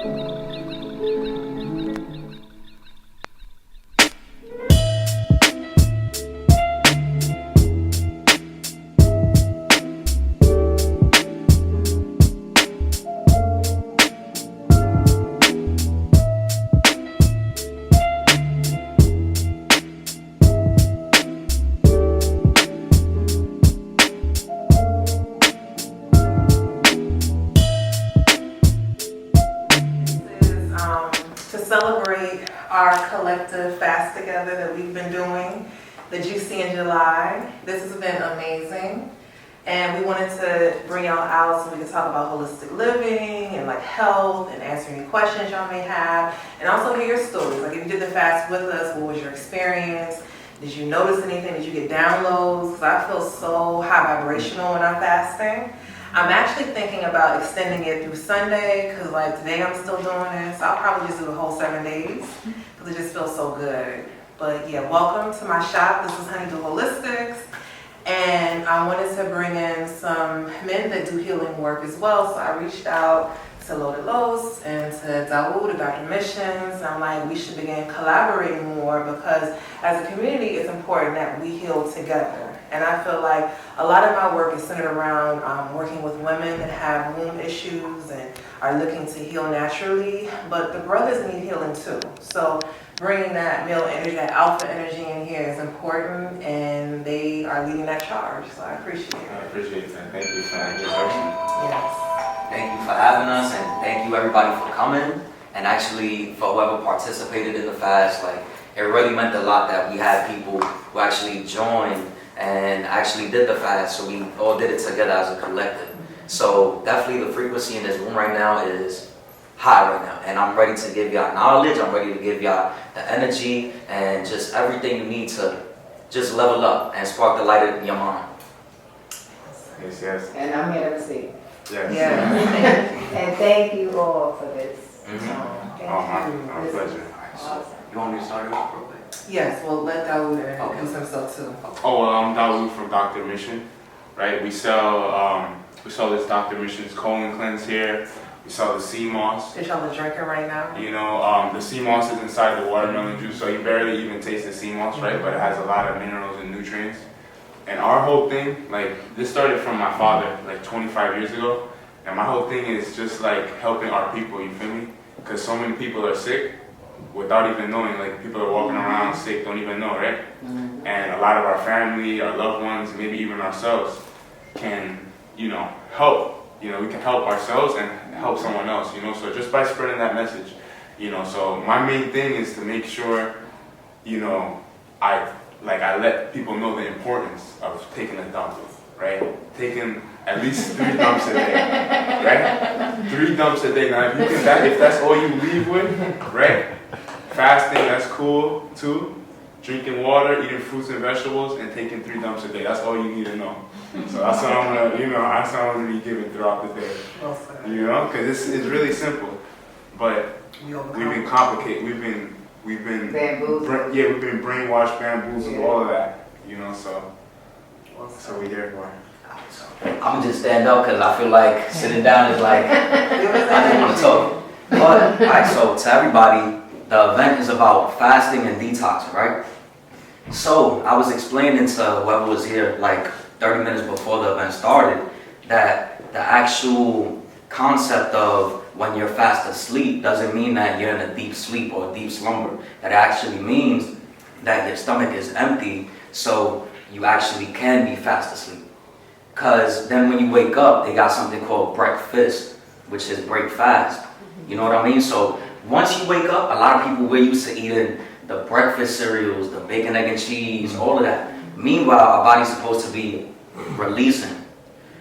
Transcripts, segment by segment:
To celebrate our collective fast together that we've been doing, the Juicy in July. This has been amazing. And we wanted to bring y'all out so we could talk about holistic living and like health and answer any questions y'all may have. And also hear your stories. Like if you did the fast with us, what was your experience? Did you notice anything? Did you get downloads? Because I feel so high vibrational when I'm fasting. I'm actually thinking about extending it through Sunday because like today I'm still doing this. I'll probably just do the whole 7 days because it just feels so good. But yeah, welcome to my shop. This is Honeydew Holistics. And I wanted to bring in some men that do healing work as well. So I reached out to Loaded Los and to Dawood, to Dr. Missions. And I'm like, we should begin collaborating more because as a community, it's important that we heal together. And I feel like a lot of my work is centered around working with women that have womb issues and are looking to heal naturally, but the brothers need healing too. So bringing that male energy, that alpha energy in here is important, and they are leading that charge, so I appreciate it. I appreciate it. Thank you for that introduction. Yes. Thank you for having us, and thank you everybody for coming, and actually for whoever participated in the fast. Like, it really meant a lot that we had people who actually joined and actually did the fast, so we all did it together as a collective. So definitely the frequency in this room right now is high right now, and I'm ready to give y'all knowledge, I'm ready to give y'all the energy and just everything you need to just level up and spark the light in your mind. Yes, yes. And I'm here to receive. Yes. Yeah. And thank you all for this. Oh, Thank my This pleasure. is awesome. You want me to start it off real quick? Yes, well, let Dawood introduce himself too. Oh, well, I'm Dawood from Dr. Mission, right? We sell this Dr. Mission's colon cleanse here. We sell the sea moss. That y'all are drinking right now? You know, the sea moss is inside the watermelon juice, so you barely even taste the sea moss, right? But it has a lot of minerals and nutrients. And our whole thing, like, this started from my father, like 25 years ago. And my whole thing is just like helping our people, you feel me? Because so many people are sick without even knowing. Like, people are walking around sick, don't even know, right? And a lot of our family, our loved ones, maybe even ourselves can, you know, help. You know, we can help ourselves and help someone else, you know, so just by spreading that message, you know, so my main thing is to make sure, you know, I let people know the importance of taking a dump, right? Taking at least 3 dumps a day, right? 3 dumps a day. Now, if that's all you leave with, right? Fasting, that's cool too. Drinking water, eating fruits and vegetables, and taking 3 dumps a day. That's all you need to know. So that's what I'm gonna, that's what I'm gonna be giving throughout the day. Well said. You know, because it's really simple, but we've been complicated. We've been Bamboozled. we've been brainwashed, bamboozled, all of that. You know, so Well so we there for it. I'm gonna just stand up because I feel like sitting down is like, I just want to talk. But, alright, so to everybody, the event is about fasting and detoxing, right? So, I was explaining to whoever was here like 30 minutes before the event started that the actual concept of when you're fast asleep doesn't mean that you're in a deep sleep or deep slumber. That actually means that your stomach is empty, so you actually can be fast asleep. Because then when you wake up, they got something called breakfast, which is break fast. You know what I mean? So once you wake up, a lot of people, we're used to eating the breakfast cereals, the bacon, egg, and cheese, all of that. Meanwhile, our body's supposed to be releasing.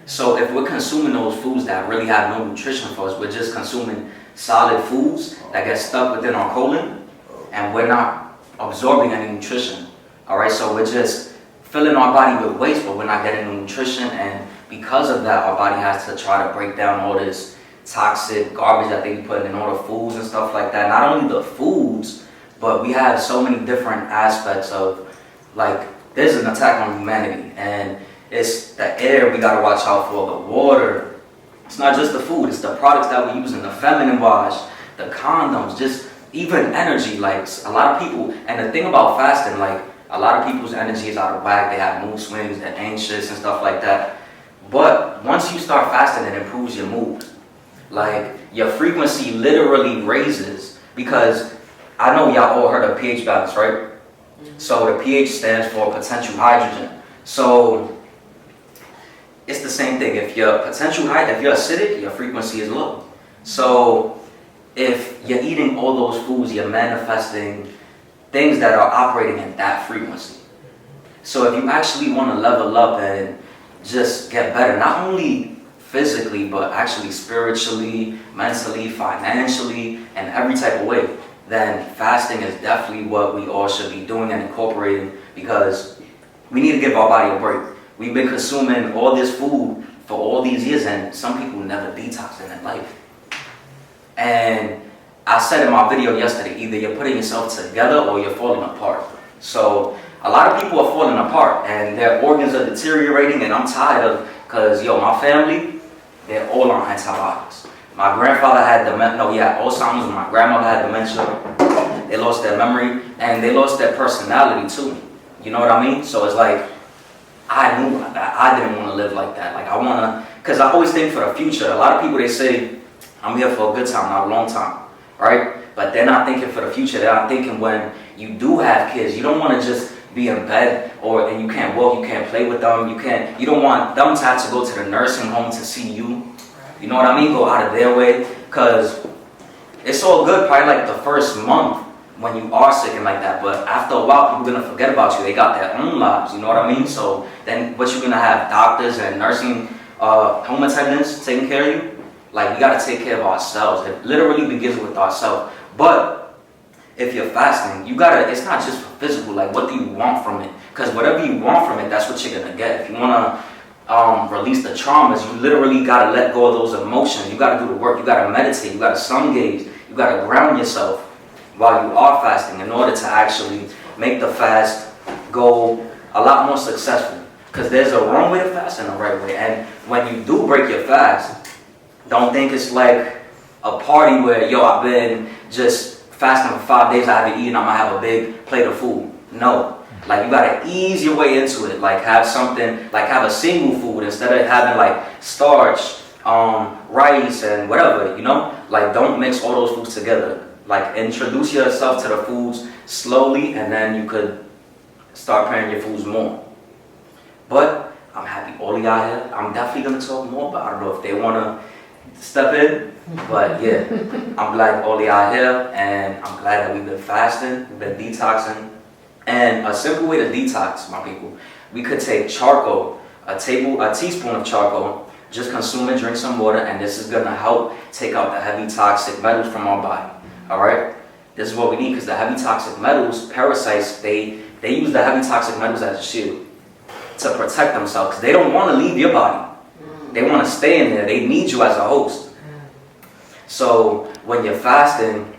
So if we're consuming those foods that really have no nutrition for us, we're just consuming solid foods that get stuck within our colon, and we're not absorbing any nutrition. All right, so we're just filling our body with waste, but we're not getting the nutrition, and because of that, our body has to try to break down all this toxic garbage that they be putting in all the foods and stuff like that. Not only the foods, but we have so many different aspects of, like, there's an attack on humanity, and it's the air we gotta watch out for, the water. It's not just the food, it's the products that we use in the feminine wash, the condoms, just even energy. Like a lot of people, and the thing about fasting, like a lot of people's energy is out of whack. They have mood swings, they're anxious and stuff like that. But once you start fasting, it improves your mood. Like your frequency literally raises, because I know y'all all heard of pH balance, right? So the pH stands for potential hydrogen. So it's the same thing. If you're acidic, your frequency is low. So if you're eating all those foods, you're manifesting things that are operating at that frequency. So if you actually want to level up and just get better, not only physically, but actually spiritually, mentally, financially, and every type of way, then fasting is definitely what we all should be doing and incorporating, because we need to give our body a break. We've been consuming all this food for all these years, and some people never detox in their life. And I said in my video yesterday, either you're putting yourself together or you're falling apart. So a lot of people are falling apart and their organs are deteriorating, and I'm tired of, because my family, they're all on antibiotics. My grandfather had Alzheimer's, my grandmother had dementia. They lost their memory and they lost their personality too. You know what I mean? So it's like, I knew that I didn't want to live like that. Like I want to, because I always think for the future. A lot of people, they say, I'm here for a good time, not a long time, right? But they're not thinking for the future. They're not thinking when you do have kids. You don't want to just be in bed and you can't walk, you can't play with them, you don't want them to have to go to the nursing home to see you. You know what I mean? Go out of their way, because it's all good probably like the first month when you are sick and like that, but after a while people are going to forget about you. They got their own lives, you know what I mean? So then what you're going to have, doctors and nursing home attendants taking care of you? Like, we got to take care of ourselves. It literally begins with ourselves. But if you're fasting, it's not just for physical, like what do you want from it? Because whatever you want from it, that's what you're going to get. If you want to release the traumas, you literally got to let go of those emotions. You got to do the work. You got to meditate. You got to sun gaze. You got to ground yourself while you are fasting in order to actually make the fast go a lot more successful. Because there's a wrong way to fast and a right way. And when you do break your fast, don't think it's like a party where, I've been just fasting for 5 days, I haven't eaten, I'm going to have a big plate of food. No. Like, you got to ease your way into it. Like, have a single food instead of having like starch, rice and whatever, Like, don't mix all those foods together. Like, introduce yourself to the foods slowly, and then you could start pairing your foods more. But I'm happy all of y'all here. I'm definitely going to talk more, but I don't know if they want to step in. But yeah, I'm glad all of y'all here, and I'm glad that we've been fasting, we've been detoxing. And a simple way to detox, my people, we could take charcoal, a teaspoon of charcoal, just consume it, drink some water, and this is going to help take out the heavy toxic metals from our body. Alright? This is what we need, because the heavy toxic metals, parasites, they use the heavy toxic metals as a shield to protect themselves, because they don't want to leave your body. They want to stay in there. They need you as a host. So when you're fasting,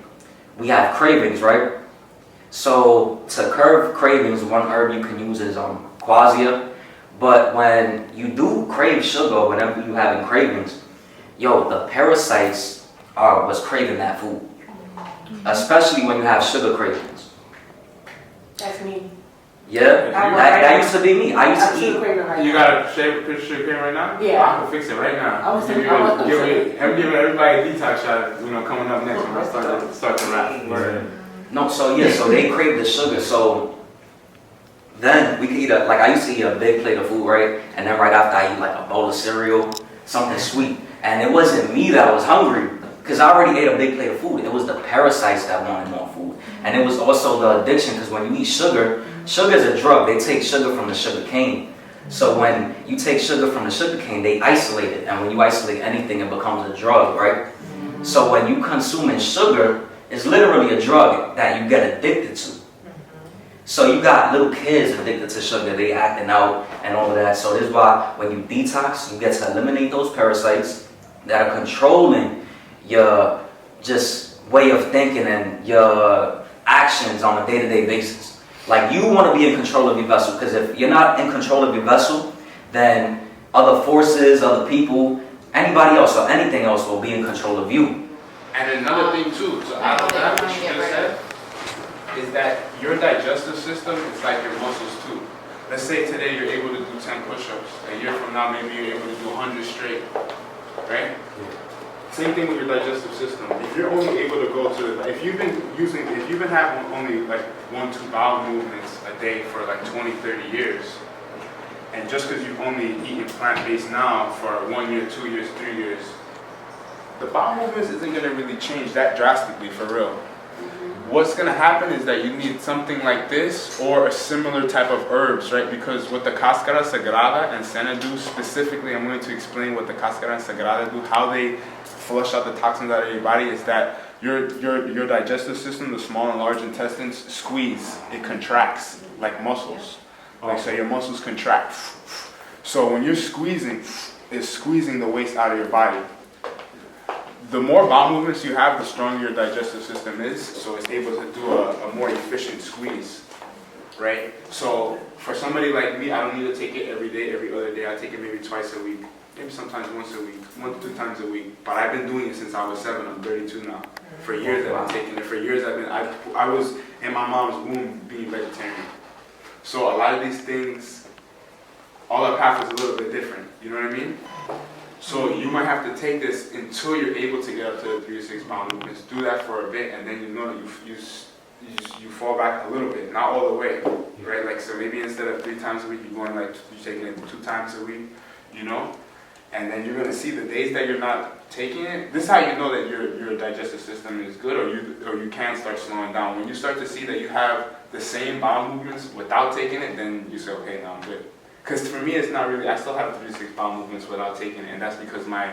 we have cravings, right? So to curb cravings, one herb you can use is quassia. But when you do crave sugar, whenever you're having cravings, the parasites are what's craving that food. Especially when you have sugar cravings. That's me. Yeah, that used to be me. I used to eat. You got a picture of sugar cream right now? Yeah. I can fix it right now. I'm giving everybody a detox shot, coming up next when I start to rap. No, so they crave the sugar. So then we could eat I used to eat a big plate of food, right? And then right after I eat like a bowl of cereal, something sweet. And it wasn't me that was hungry, because I already ate a big plate of food. It was the parasites that wanted more food. And it was also the addiction, because when you eat sugar is a drug. They take sugar from the sugar cane. So when you take sugar from the sugar cane, they isolate it. And when you isolate anything, it becomes a drug, right? So when you consuming sugar, it's literally a drug that you get addicted to. So you got little kids addicted to sugar. They acting out and all of that. So this is why when you detox, you get to eliminate those parasites that are controlling your just way of thinking and your actions on a day-to-day basis. Like, you want to be in control of your vessel, because if you're not in control of your vessel, then other forces, other people, anybody else or anything else will be in control of you. And another thing too, to add on that, what you just said, is that your digestive system is like your muscles too. Let's say today you're able to do 10 push-ups. A year from now, maybe you're able to do 100 straight, right? Same thing with your digestive system. If you're only able to go to, if you've been having only like 1-2 bowel movements a day for like 20, 30 years, and just because you've only eaten plant-based now for 1 year, 2 years, 3 years, the bowel movements isn't going to really change that drastically for real. What's going to happen is that you need something like this or a similar type of herbs, right? Because what the Cáscara Sagrada and Senna do specifically, I'm going to explain what the Cáscara and Sagrada do, how they flush out the toxins out of your body, is that your digestive system, the small and large intestines, squeeze. It contracts like muscles. Like, so your muscles contract. So when you're squeezing, it's squeezing the waste out of your body. The more bowel movements you have, the stronger your digestive system is, so it's able to do a more efficient squeeze, right? So for somebody like me, I don't need to take it every day, every other day. I take it maybe twice a week, maybe sometimes once a week, 1 to 2 times a week. But I've been doing it since I was 7. I'm 32 now. For years I've been taking it. For years I was in my mom's womb being vegetarian. So a lot of these things, all our path is a little bit different. You know what I mean? So you might have to take this until you're able to get up to the 3 to 6 pound movements. Do that for a bit, and then you know you fall back a little bit, not all the way, right? Like, so maybe instead of 3 times a week, you're going like you're taking it 2 times a week, you know. And then you're gonna see the days that you're not taking it. This is how you know that your digestive system is good, or you can start slowing down. When you start to see that you have the same bowel movements without taking it, then you say, okay, now I'm good. Because for me, it's not really, I still have 3 to 6 bowel movements without taking it, and that's because my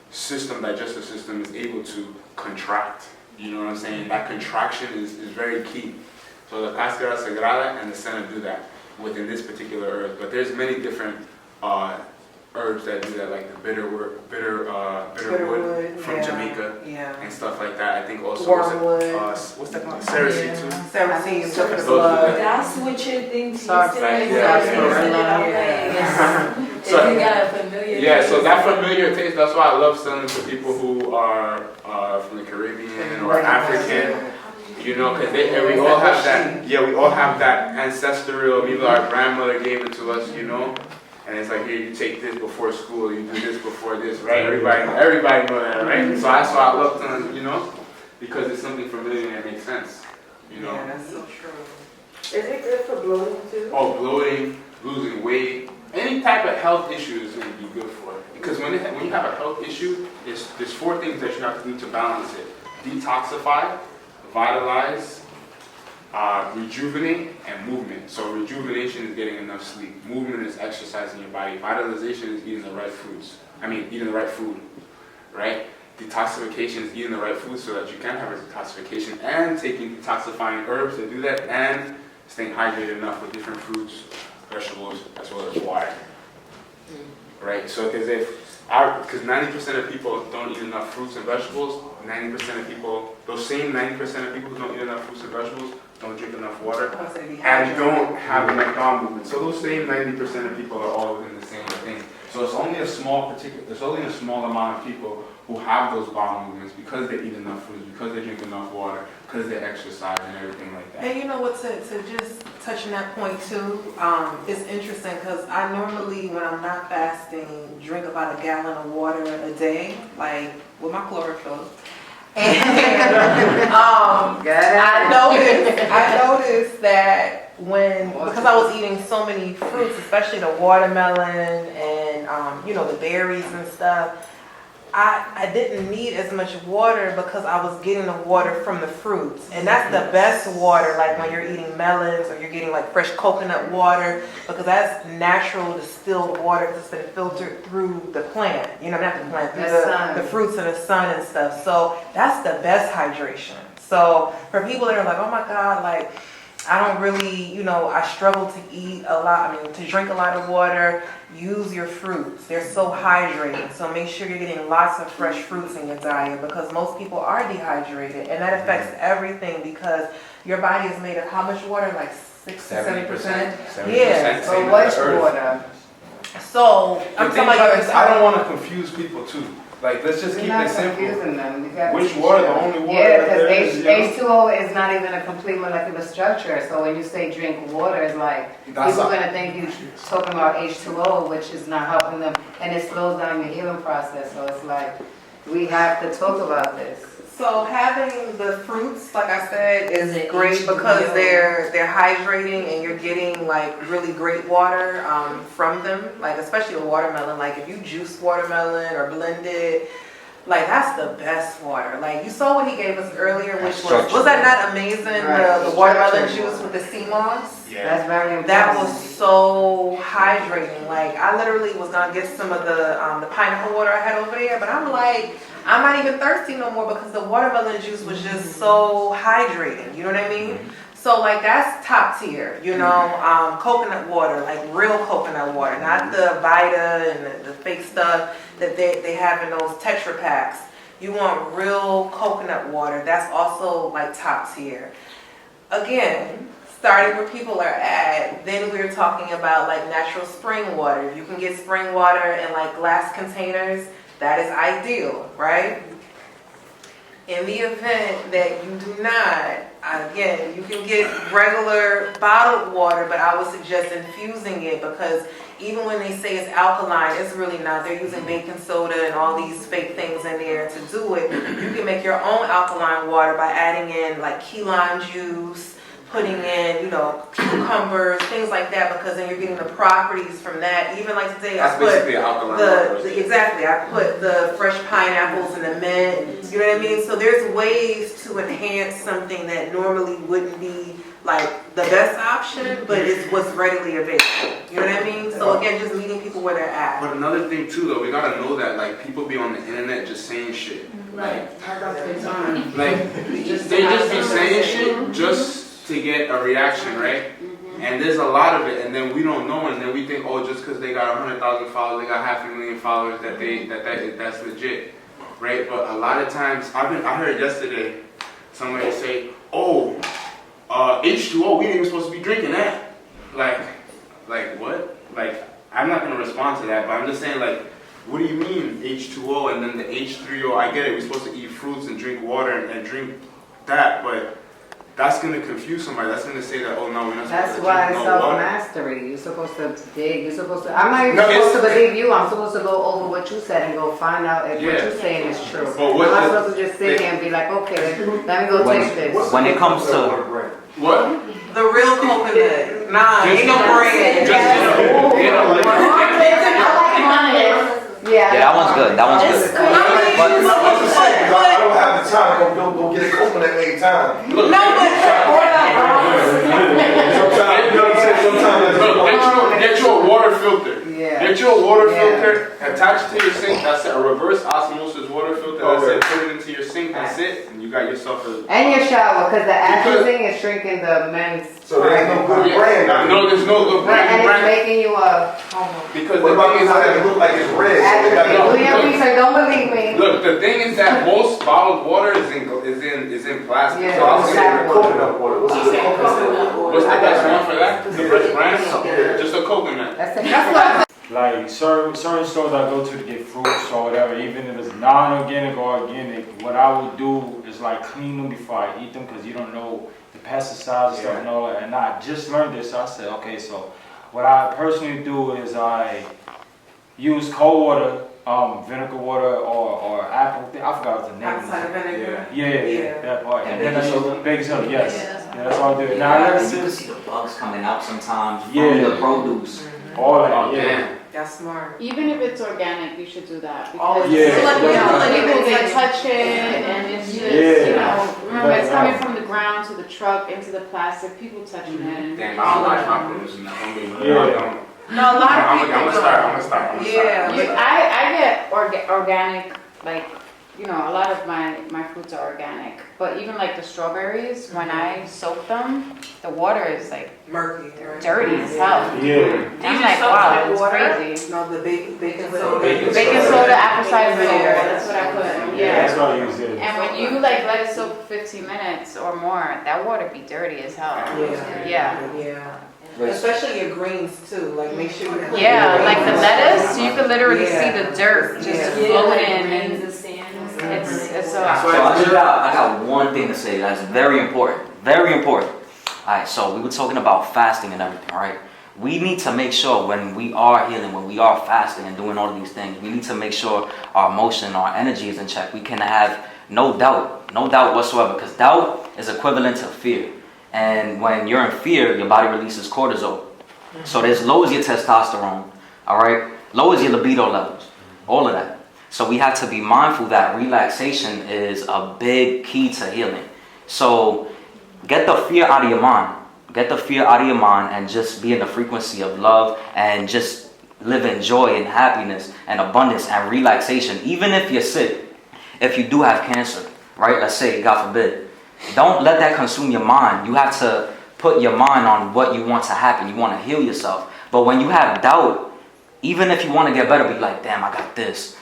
digestive system is able to contract. You know what I'm saying? That contraction is very key. So the Cáscara Sagrada and the Senna do that within this particular herb. But there's many different herbs that do that, like the bitter wood from Jamaica and stuff like that. I think also what's that called? Cerasee too. Cerasee is good for the Those blood. do that. That's what you're thinking. So, If you got a familiar yeah, so taste. that familiar taste, that's why I love selling to people who are from the Caribbean or African, you know, because we all have that, we all have that ancestral, maybe our grandmother gave it to us, you know, and it's like, here, you take this before school, you do this before this, right? Everybody know that, right? So that's why I love telling, you know, because it's something familiar and it makes sense, you know. Yeah, that's so true. Is it good for bloating too? Oh, bloating, losing weight, any type of health issue is going to be good for it. Because when you have a health issue, there's 4 things that you have to do to balance it. Detoxify, vitalize, rejuvenate, and movement. So rejuvenation is getting enough sleep. Movement is exercising your body. Vitalization is eating the right foods. Eating the right food, right? Detoxification is eating the right food so that you can have a detoxification, and taking detoxifying herbs to do that, and staying hydrated enough with different fruits, vegetables, as well as water. Right? So because 90% of people don't eat enough fruits and vegetables, 90% of people, those same 90% of people who don't eat enough fruits and vegetables, don't drink enough water, and don't have enough bowel movement. So those same 90% of people are all within the same thing. So it's only a small amount of people who have those bowel movements because they eat enough fruits, because they drink enough water, because they exercise and everything like that. And you know what, to just touch on that point too, it's interesting because I normally, when I'm not fasting, drink about 1 gallon of water a day, like with my chlorophyll. And I noticed that because I was eating so many fruits, especially the watermelon and the berries and stuff, I didn't need as much water because I was getting the water from the fruits. And that's the best water, like when you're eating melons or you're getting like fresh coconut water, because that's natural distilled water because it's been filtered through the plant. Not the plant, through the fruits and the sun and stuff. So that's the best hydration. So for people that are like, oh my God, like I don't really, I struggle to eat a lot, to drink a lot of water, use your fruits. They're so hydrating. So make sure you're getting lots of fresh fruits in your diet because most people are dehydrated. And that affects everything because your body is made of how much water? Like 6-7%? 70%. Yeah. So much water. So I'm talking about I don't want to confuse people too. Like, let's just keep You're not it simple. confusing them. You gotta Which teach water? them. The only water Yeah, that there is, because you know? H2O is not even a complete molecular structure. So when you say drink water, it's like That's people a- are gonna think you're talking about H2O, which is not helping them, and it slows down your healing process. So it's like we have to talk about this. So having the fruits, like I said, is it great H2O? because they're hydrating and you're getting like really great water from them. Like especially a watermelon. Like if you juice watermelon or blend it, like that's the best water. Like you saw what he gave us earlier, which was that not amazing? Right. The watermelon juice with the sea moss. Yeah. That's very important. That was so hydrating. Like I literally was gonna get some of the pineapple water I had over there, but I'm like, I'm not even thirsty no more because the watermelon juice was just so hydrating. You know what I mean? So like that's top tier. You know, coconut water, like real coconut water, not the Vita and the fake stuff that they have in those Tetra packs. You want real coconut water. That's also like top tier. Again, starting where people are at, then we're talking about like natural spring water. If you can get spring water in like glass containers, that is ideal, right? In the event that you do not, again, you can get regular bottled water, but I would suggest infusing it because even when they say it's alkaline, it's really not. They're using baking soda and all these fake things in there to do it. You can make your own alkaline water by adding in like key lime juice, putting in, you know, cucumbers, things like that, because then you're getting the properties from that. Even like today, I That's put basically alkaline water. exactly. I put the fresh pineapples and the mint. You know what I mean? So there's ways to enhance something that normally wouldn't be like the best option, but it's what's readily available. You know what I mean? So again, just meeting people where they're at. But another thing too, though, we gotta know that like people be on the internet just saying shit. Right. How about the time? Like they just be saying shit just to get a reaction, right? And there's a lot of it, and then we don't know, and then we think, oh, just because they got 100,000 followers, they got 500,000 followers, that's legit, right? But a lot of times, I heard yesterday somebody say, oh, H2O, we ain't even supposed to be drinking that. Like what? Like I'm not gonna respond to that, but I'm just saying, like, what do you mean H2O and then the H3O? I get it, we're supposed to eat fruits and drink water and drink that, but that's going to confuse somebody. That's going to say that, oh no, we're not That's supposed to why drink it's no water. self-mastery. You're supposed to dig. You're supposed to. I'm not even No, supposed to it's- believe you. I'm supposed to go over what you said and go find out if what Yeah. you're saying is true. But what I'm not the- supposed to just sit here and be like, okay, let me go taste this. When it comes to What? The real coconut. Nah, Just ain't no no- bread. Just, yeah, that one's good. That one's good. I don't have the time to go get a coconut every time. Look, No, but Sometimes, you know what I'm saying? Sometimes look, get you a water filter. Yeah. Get you a water Yeah. filter, attach it to your sink. That's it. A reverse osmosis water filter. That's Okay. it. Put it into your sink. That's it. And you got yourself a. And your shower, because the Because- acid thing is shrinking the men's. So there ain't no good brand. No, there's no good Right, and it's brand. making you a. Because What the about thing these is that that. look like it's red? So they Acid. got no- Do your research. Don't believe me. Look, the thing is that most bottled water is in plastic. Yeah. So I was the saying, coconut water. What's He the said coconut? coconut what's the water. best one for that? The best brand? Just a coconut. That's it. That's what Like certain stores I go to get fruits or whatever, even if it's non-organic or organic, what I would do is like clean them before I eat them because you don't know the pesticides and stuff and all that. And I just learned this, so I said, okay, so what I personally do is I use cold water, vinegar water or apple, I forgot what the name apple cider vinegar. Yeah, that part. And then I baking use soda? baking soda, yes. Yeah, Yeah, that's all I do. Now I let it You can sit, see the bugs coming out sometimes from Yeah. the produce. all that, Oh, yeah. damn. That's smart. Even if it's organic, you should do that Oh, because Yeah. Like, you know, like, people like, can touch it and it's just, Yeah. you know, remember it's Right, coming right. from the ground to the truck into the plastic, people touching it. And Damn, I don't like my produce enough. I'm being real. Yeah. I don't. No, a lot of I'm people gonna start. Yeah. I get organic, like, you know, a lot of my fruits are organic, but even like the strawberries, when I soak them, the water is like Murky. Right? dirty as hell. Yeah. I'm like, wow, it's crazy. No, the baking soda. soda. Baking soda, apple cider vinegar, that's what I put, Yeah, that's yeah. what I use it. And when you like let it soak for 15 minutes or more, that water be dirty as hell. Yeah. Yeah. Yeah. Especially your greens too, like make sure you put Yeah, your like the greens. lettuce, you can literally see Yeah. the dirt just Yeah. floating grains and and sand. it's So a, I got one thing to say that's very important. Very important. Alright, so we were talking about fasting and everything, right? We need to make sure when we are healing, when we are fasting and doing all of these things, we need to make sure our emotion, our energy is in check. We can have no doubt whatsoever, because doubt is equivalent to fear. And when you're in fear, your body releases cortisol. So this lowers your testosterone, all right? Lowers your libido levels, all of that. So we have to be mindful that relaxation is a big key to healing. So get the fear out of your mind. Get the fear out of your mind and just be in the frequency of love and just live in joy and happiness and abundance and relaxation. Even if you're sick, if you do have cancer, right? Let's say, God forbid. Don't let that consume your mind. You have to put your mind on what you want to happen. You want to heal yourself. But when you have doubt, even if you want to get better, be like, damn, I got this.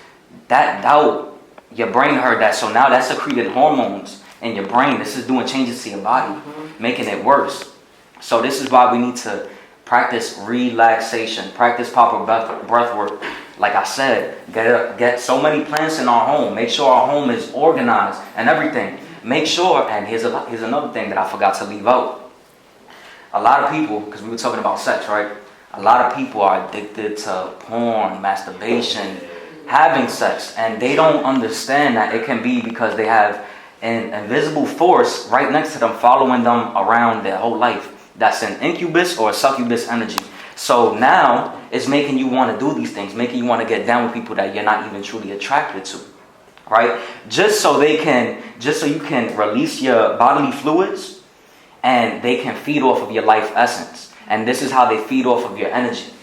That doubt, your brain heard that. So now that's secreted hormones in your brain. This is doing changes to your body, making it worse. So this is why we need to practice relaxation, practice proper breath work. Like I said, get so many plants in our home. Make sure our home is organized and everything. Make sure, and here's another thing that I forgot to leave out. A lot of people, because we were talking about sex, right? A lot of people are addicted to porn, masturbation, having sex, and they don't understand that it can be because they have an invisible force right next to them, following them around their whole life. That's an incubus or a succubus energy. So now it's making you want to do these things, making you want to get down with people that you're not even truly attracted to, right? Just so you can release your bodily fluids, and they can feed off of your life essence. And this is how they feed off of your energy.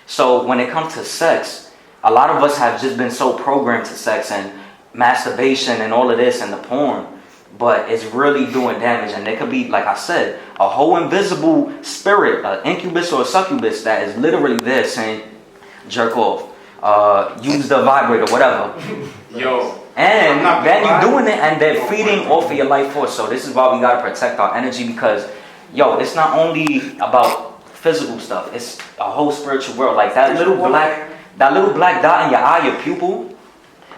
So when it comes to sex, a lot of us have just been so programmed to sex and masturbation and all of this and the porn, but it's really doing damage. And there could be, like I said, a whole invisible spirit, an incubus or a succubus that is literally there saying, jerk off, use the vibrator, whatever. Yo. And then you're doing it and they're feeding off of your life force. So this is why we got to protect our energy, because, it's not only about physical stuff. It's a whole spiritual world. Like that little black dot in your eye, your pupil,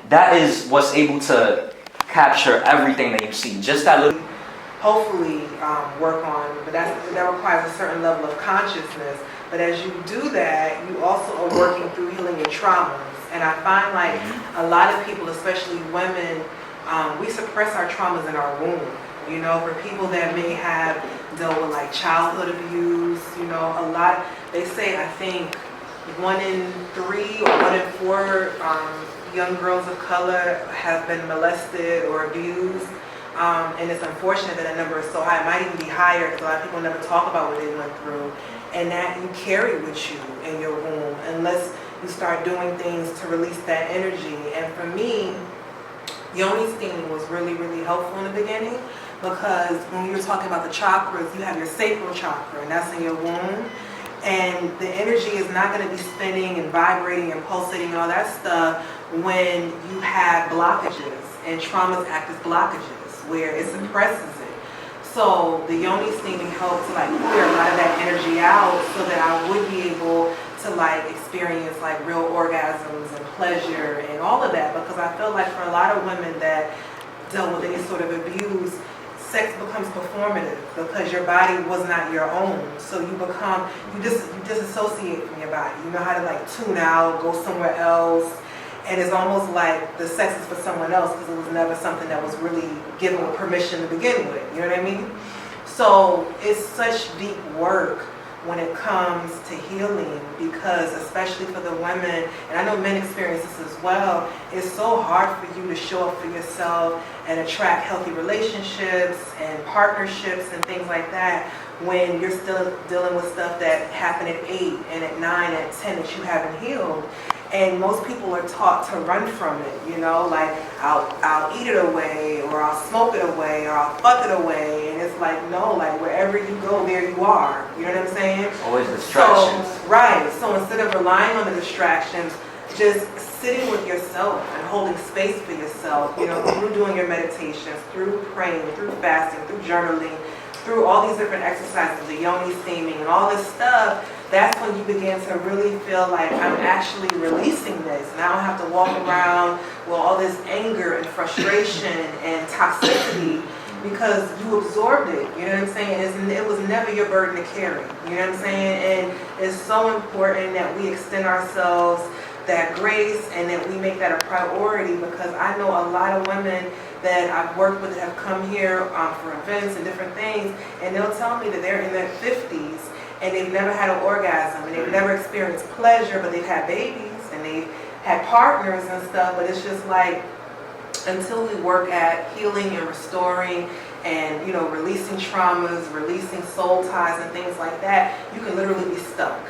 that is what's able to capture everything that you see. Just that little. Hopefully work on, but that requires a certain level of consciousness. But as you do that, you also are working through healing your traumas. And I find like a lot of people, especially women, we suppress our traumas in our womb. For people that may have dealt with like childhood abuse, they say, I think 1 in 3 or 1 in 4 young girls of color have been molested or abused. And it's unfortunate that number is so high. It might even be higher because a lot of people never talk about what they went through. And that you carry with you in your womb unless you start doing things to release that energy. And for me, yoni steaming was really, really helpful in the beginning, because when we were talking about the chakras, you have your sacral chakra, and that's in your womb. And the energy is not going to be spinning and vibrating and pulsating and all that stuff when you have blockages, and traumas act as blockages where it suppresses it. So the yoni steaming helped to clear a lot of that energy out so that I would be able to experience real orgasms and pleasure and all of that, because I feel like for a lot of women that dealt with any sort of abuse, sex becomes performative because your body was not your own. So you disassociate from your body. You know how to tune out, go somewhere else. And it's almost like the sex is for someone else because it was never something that was really given with permission to begin with. You know what I mean? So it's such deep work when it comes to healing, because especially for the women, and I know men experience this as well, it's so hard for you to show up for yourself and attract healthy relationships and partnerships and things like that when you're still dealing with stuff that happened at 8 and at 9, at 10 that you haven't healed. And most people are taught to run from it, I'll eat it away, or I'll smoke it away, or I'll fuck it away. And it's no, wherever you go, there you are. You know what I'm saying? Always distractions. So, right. So instead of relying on the distractions, just sitting with yourself and holding space for yourself, through doing your meditations, through praying, through fasting, through journaling, through all these different exercises, the yoni steaming and all this stuff, that's when you begin to really feel like I'm actually releasing this. And I don't have to walk around with all this anger and frustration and toxicity because you absorbed it. You know what I'm saying? It was never your burden to carry. You know what I'm saying? And it's so important that we extend ourselves that grace and that we make that a priority, because I know a lot of women that I've worked with that have come here for events and different things, and they'll tell me that they're in their 50s and they've never had an orgasm and they've never experienced pleasure, but they've had babies and they've had partners and stuff, but it's just like, until we work at healing and restoring and, you know, releasing traumas, releasing soul ties and things like that, you can literally be stuck,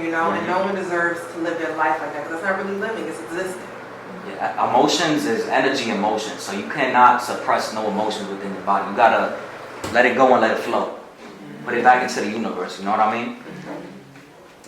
you know, and no one deserves to live their life like that, because it's not really living, it's existing. Yeah, emotions is energy in motion, so you cannot suppress no emotions within your body. You gotta let it go and let it flow. Put it back into the universe, you know what I mean?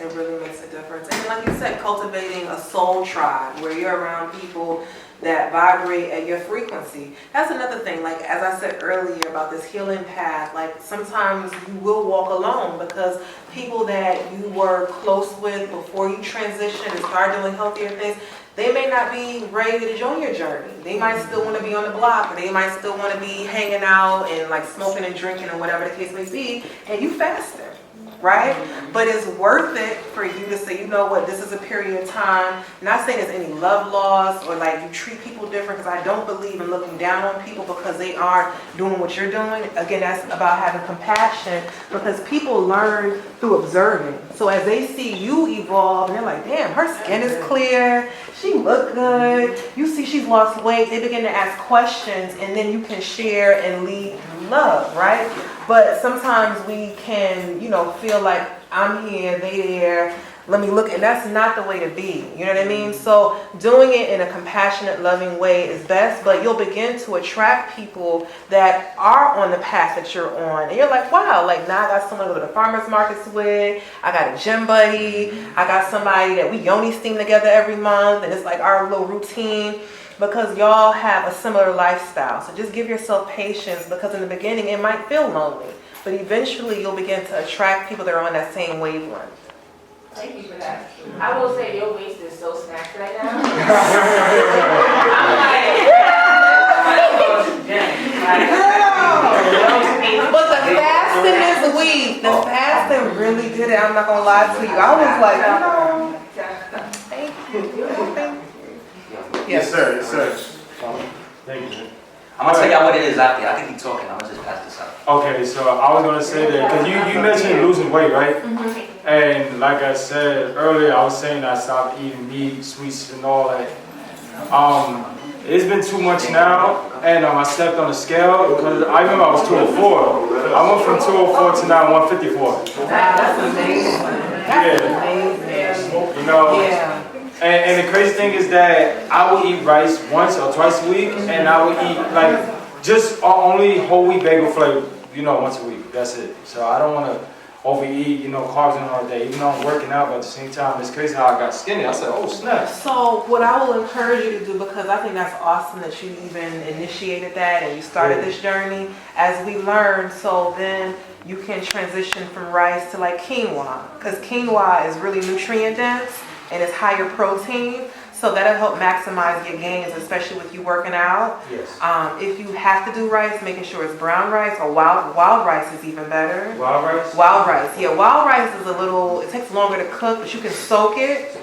It really makes a difference. And like you said, cultivating a soul tribe where you're around people that vibrate at your frequency. That's another thing, like as I said earlier about this healing path, like sometimes you will walk alone because people that you were close with before you transition and start doing healthier things, they may not be ready to join your journey. They might still want to be on the block, or they might still want to be hanging out and like smoking and drinking and whatever the case may be, and you faster, right? But it's worth it for you to say, you know what, this is a period of time. Not saying there's any love loss or like you treat people different, because I don't believe in looking down on people because they aren't doing what you're doing. Again, that's about having compassion, because people learn through observing. So as they see you evolve and they're like, damn, her skin is clear, she look good, you see she's lost weight, they begin to ask questions, and then you can share and lead through love, right? But sometimes we can, you know, feel like I'm here, they there, let me look, and that's not the way to be, you know what I mean? So doing it in a compassionate, loving way is best, but you'll begin to attract people that are on the path that you're on. And you're like, wow, like now I got someone to go to the farmer's markets with, I got a gym buddy, I got somebody that we yoni steam together every month, and it's like our little routine, because y'all have a similar lifestyle. So just give yourself patience, because in the beginning it might feel lonely, but eventually you'll begin to attract people that are on that same wavelength. Thank you for that. I will say your waist is so snatched right now. But the fasting is weak. The fasting really did it. I'm not gonna lie to you. I was like, no. Thank you. Thank you. Yes, sir, yes, sir. Thank you. I'm gonna tell y'all what it is after. I can keep talking. I'm gonna just pass this out. Okay, so I was gonna say that, because you mentioned losing weight, right? And like I said earlier, I was saying I stopped eating meat, sweets, and all that. It's been too much now, and I stepped on the scale, because I remember I was 204. I went from 204 to now 154. That's amazing. That's amazing. You know. Yeah. And the crazy thing is that I will eat rice once or twice a week, and I will eat like just only whole wheat bagel flavor, you know, once a week. That's it. So I don't want to overeat, you know, carbs and all day. Even though I'm working out, but at the same time, it's crazy how I got skinny. I said, oh snap. So what I will encourage you to do, because I think that's awesome that you even initiated that and you started this journey, as we learn, so then you can transition from rice to like quinoa, because quinoa is really nutrient dense and it's higher protein. So that'll help maximize your gains, especially with you working out. Yes. If you have to do rice, making sure it's brown rice, or wild rice is even better. Wild rice? Wild rice, yeah. Wild rice is a little, it takes longer to cook, but you can soak it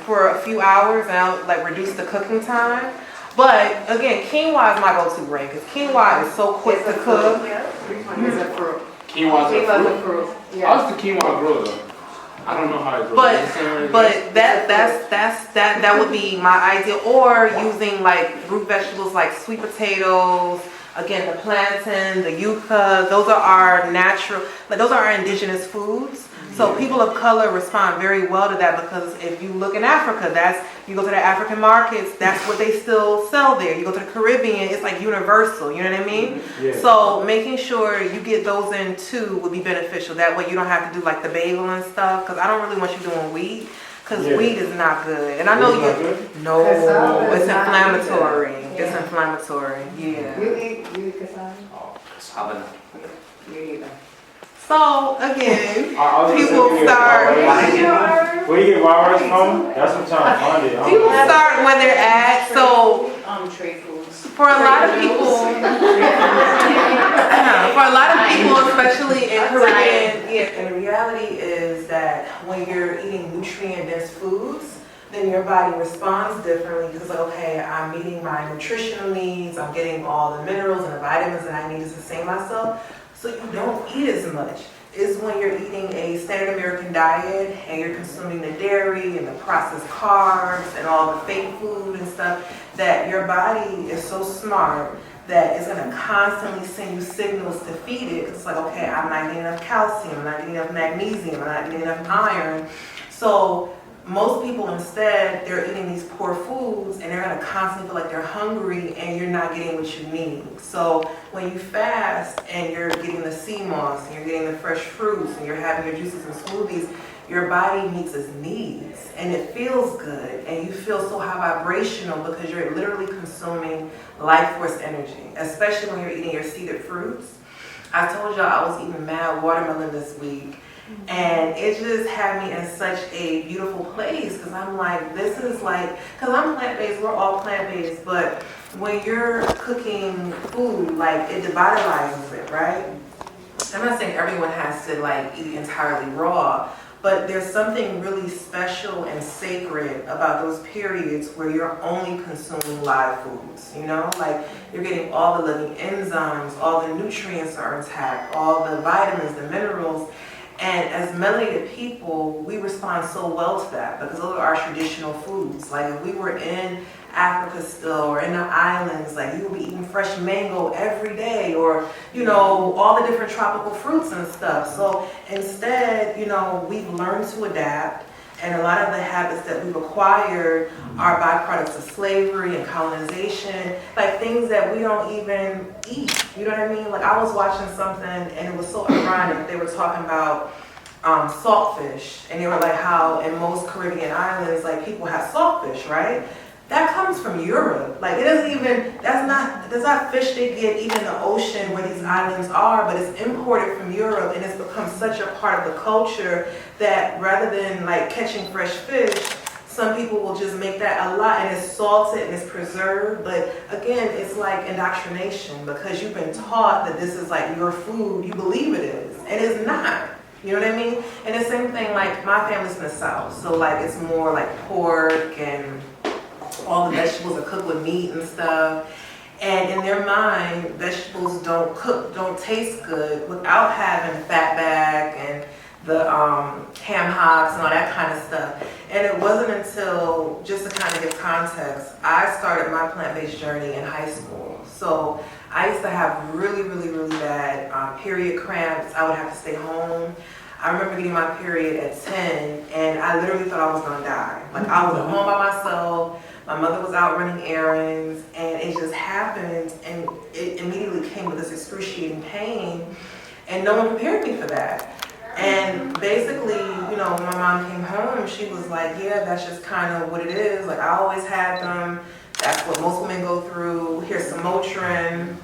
for a few hours and that'll like reduce the cooking time. But again, quinoa is my go-to grain, because quinoa is so quick to cook. It's a fruit. Quinoa's a fruit. fruit. How's the quinoa grow though? I don't know how it grows. But that would be my ideal. Or using like root vegetables like sweet potatoes, again the plantain, the yucca, those are our natural, like those are our indigenous foods. So people of color respond very well to that, because if you look in Africa, you go to the African markets, that's what they still sell there. You go to the Caribbean, it's like universal, you know what I mean? Yeah. So making sure you get those in too would be beneficial. That way you don't have to do like the bagel and stuff, because I don't really want you doing wheat, because wheat is not good. And I know no, it's inflammatory. It's inflammatory, yeah. You eat cassava? Sabi na. Me either. So again, I was people gonna say, start. where you get Wowers from? That's what I'm trying to find it. People start where they're at. So Trade foods. for a lot of people, for a lot of people, especially in Caribbean, and the reality is that when you're eating nutrient-dense foods, then your body responds differently because like, okay, I'm meeting my nutritional needs, I'm getting all the minerals and the vitamins that I need to sustain myself, so you don't eat as much. Is when you're eating a standard American diet and you're consuming the dairy and the processed carbs and all the fake food and stuff, that your body is so smart that it's going to constantly send you signals to feed it. It's like, okay, I'm not getting enough calcium, I'm not getting enough magnesium, I'm not getting enough iron. So most people instead, they're eating these poor foods and they're going to constantly feel like they're hungry and you're not getting what you need. So when you fast and you're getting the sea moss and you're getting the fresh fruits and you're having your juices and smoothies, your body meets its needs and it feels good and you feel so high vibrational because you're literally consuming life force energy, especially when you're eating your seeded fruits. I told y'all I was eating mad watermelon this week. And it just had me in such a beautiful place because I'm like, this is like, because I'm plant-based, we're all plant-based, but when you're cooking food, like it devitalizes it, right? I'm not saying everyone has to like eat entirely raw, but there's something really special and sacred about those periods where you're only consuming live foods, you know? Like you're getting all the living enzymes, all the nutrients are intact, all the vitamins, the minerals. And as melanated people, we respond so well to that because those are our traditional foods. Like if we were in Africa still or in the islands, like you would be eating fresh mango every day or, you know, all the different tropical fruits and stuff. So instead, you know, we've learned to adapt. And a lot of the habits that we've acquired are byproducts of slavery and colonization, like things that we don't even eat. You know what I mean? Like I was watching something and it was so ironic. They were talking about saltfish, and they were like how in most Caribbean islands, like people have saltfish, right? That comes from Europe. Like it doesn't even, that's not fish they get even in the ocean where these islands are, but it's imported from Europe and it's become such a part of the culture that rather than like catching fresh fish, some people will just make that a lot and it's salted and it's preserved. But again, it's like indoctrination because you've been taught that this is like your food, you believe it is, and it's not. You know what I mean? And the same thing, like my family's in the South, so like it's more like pork and all the vegetables are cooked with meat and stuff. And in their mind, vegetables don't taste good without having the fat back and the ham hocks and all that kind of stuff. And it wasn't until, just to kind of give context, I started my plant-based journey in high school. So I used to have really, really, really bad period cramps. I would have to stay home. I remember getting my period at 10 and I literally thought I was gonna die. Like I was at home by myself. My mother was out running errands and it just happened and it immediately came with this excruciating pain and no one prepared me for that. And basically, you know, when my mom came home, she was like, yeah, that's just kind of what it is. Like I always had them. That's what most women go through. Here's some Motrin,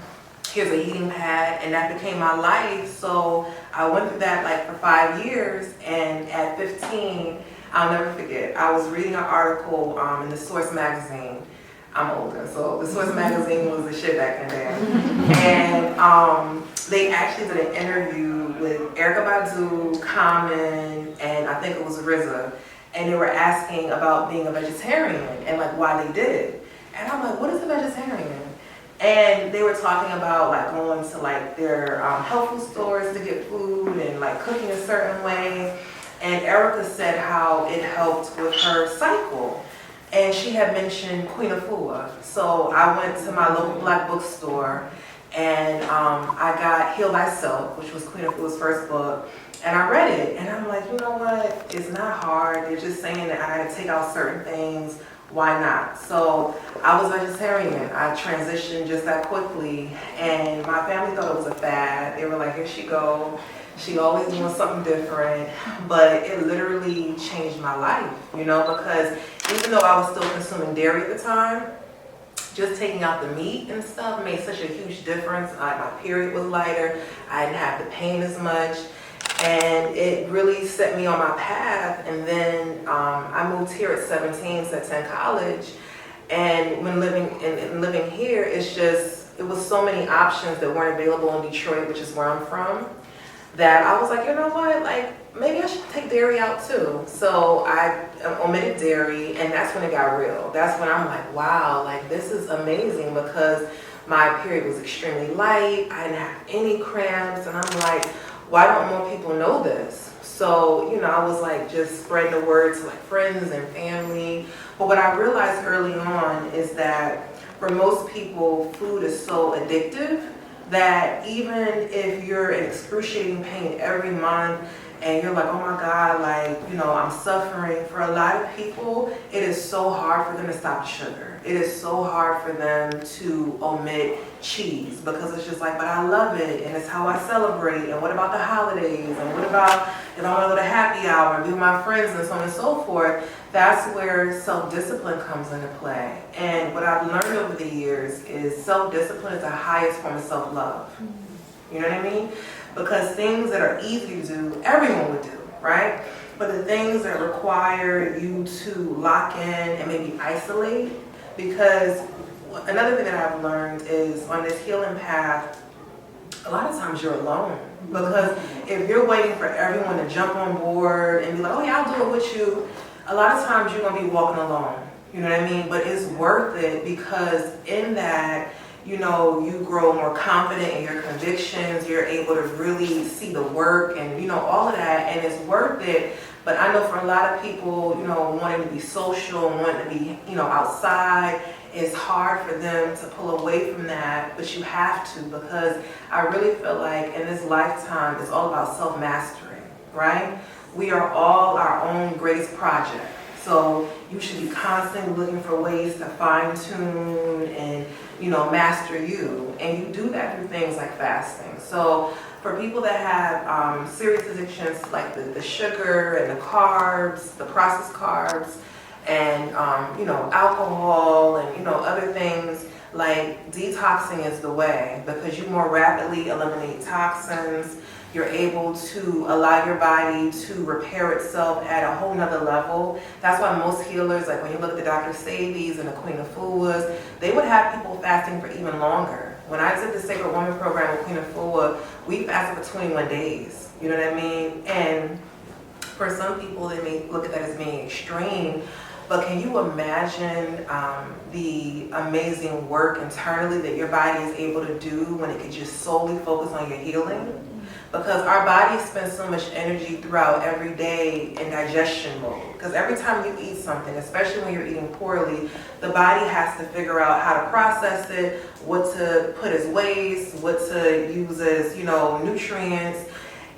here's a heating pad, and that became my life. So I went through that like for 5 years and at 15, I'll never forget, I was reading an article in the Source magazine. I'm older, so the Source magazine was the shit back in the day. And they actually did an interview with Erykah Badu, Common, and I think it was RZA. And they were asking about being a vegetarian and like why they did it. And I'm like, what is a vegetarian? And they were talking about like going to like their health food stores to get food and like cooking a certain way. And Erykah said how it helped with her cycle. And she had mentioned Queen Afua. So I went to my local black bookstore and I got Heal Thyself, which was Queen Afua's first book. And I read it and I'm like, you know what? It's not hard. They're just saying that I gotta take out certain things. Why not? So I was vegetarian. I transitioned just that quickly. And my family thought it was a fad. They were like, here she go. She always doing something different, but it literally changed my life, you know, because even though I was still consuming dairy at the time, just taking out the meat and stuff made such a huge difference. My period was lighter. I didn't have the pain as much. And it really set me on my path. And then I moved here at 17 to attend college. And when living here, it was so many options that weren't available in Detroit, which is where I'm from, that I was like, you know what, like, maybe I should take dairy out too. So I omitted dairy, and that's when it got real. That's when I'm like, wow, like, this is amazing, because my period was extremely light. I didn't have any cramps, and I'm like, why don't more people know this? So, you know, I was like just spreading the word to like friends and family. But what I realized early on is that for most people, food is so addictive that even if you're in excruciating pain every month and you're like, oh my God, like, you know, I'm suffering. For a lot of people, it is so hard for them to stop the sugar. It is so hard for them to omit cheese, because it's just like, but I love it, and it's how I celebrate, and what about the holidays, and what about if I want to go to happy hour and be with my friends and so on and so forth. That's where self-discipline comes into play. And what I've learned over the years is self-discipline is the highest form of self-love. You know what I mean? Because things that are easy to do, everyone would do, right? But the things that require you to lock in and maybe isolate, because another thing that I've learned is on this healing path, a lot of times you're alone. Because if you're waiting for everyone to jump on board and be like, oh yeah, I'll do it with you, a lot of times you're going to be walking alone. You know what I mean? But it's worth it, because in that, you know, you grow more confident in your convictions, you're able to really see the work and, you know, all of that, and it's worth it. But I know for a lot of people, you know, wanting to be social and wanting to be, you know, outside, it's hard for them to pull away from that, but you have to, because I really feel like in this lifetime, it's all about self-mastery, right? We are all our own greatest project. So you should be constantly looking for ways to fine tune and, you know, master you. And you do that through things like fasting. So for people that have serious addictions like the sugar and the carbs, the processed carbs, and, you know, alcohol and, you know, other things, like detoxing is the way, because you more rapidly eliminate toxins. You're able to allow your body to repair itself at a whole nother level. That's why most healers, like when you look at the Dr. Sabies and the Queen of Fuas, they would have people fasting for even longer. When I did the Sacred Woman program with Queen of Fua, we fasted for 21 days. You know what I mean? And for some people, they may look at that as being extreme. But can you imagine the amazing work internally that your body is able to do when it can just solely focus on your healing? Because our body spends so much energy throughout every day in digestion mode. Because every time you eat something, especially when you're eating poorly, the body has to figure out how to process it, what to put as waste, what to use as, you know, nutrients.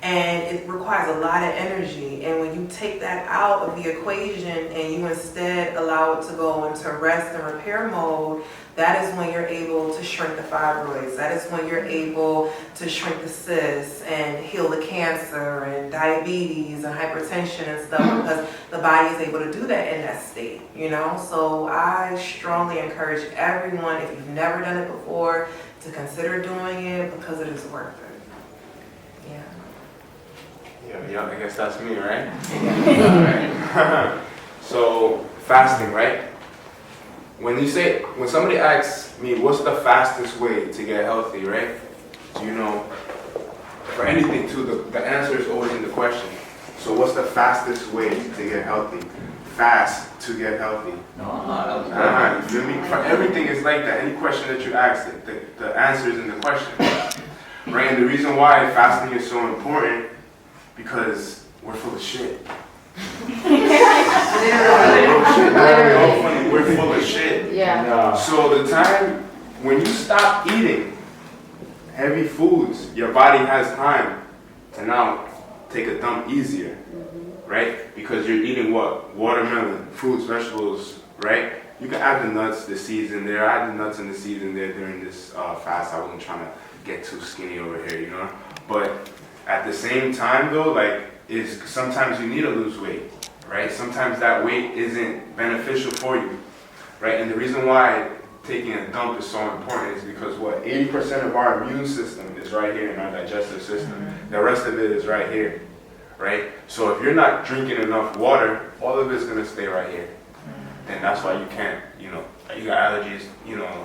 And it requires a lot of energy. And when you take that out of the equation and you instead allow it to go into rest and repair mode, that is when you're able to shrink the fibroids. That is when you're able to shrink the cysts and heal the cancer and diabetes and hypertension and stuff, because the body is able to do that in that state, you know? So I strongly encourage everyone, if you've never done it before, to consider doing it, because it is worth it. Yeah. Yeah, I guess that's me, right? Alright. So, fasting, right? When somebody asks me, what's the fastest way to get healthy, right? You know, for anything too, the answer is always in the question. So what's the fastest way to get healthy? Fast to get healthy. No, you feel me? For everything is like that. Any question that you ask, the answer is in the question. Right? And the reason why fasting is so important, because we're full of shit. We're full of shit. Yeah. So the time when you stop eating heavy foods, your body has time to now take a dump easier, right? Because you're eating what? Watermelon, fruits, vegetables, right? You can add the nuts, the seeds in there. I add the nuts and the seeds in there during this fast. I wasn't trying to get too skinny over here, you know? But at the same time though, like, sometimes you need to lose weight, right? Sometimes that weight isn't beneficial for you, right? And the reason why taking a dump is so important is because 80% of our immune system is right here in our digestive system. The rest of it is right here, right? So if you're not drinking enough water, all of it's gonna stay right here. And that's why you can't, you got allergies,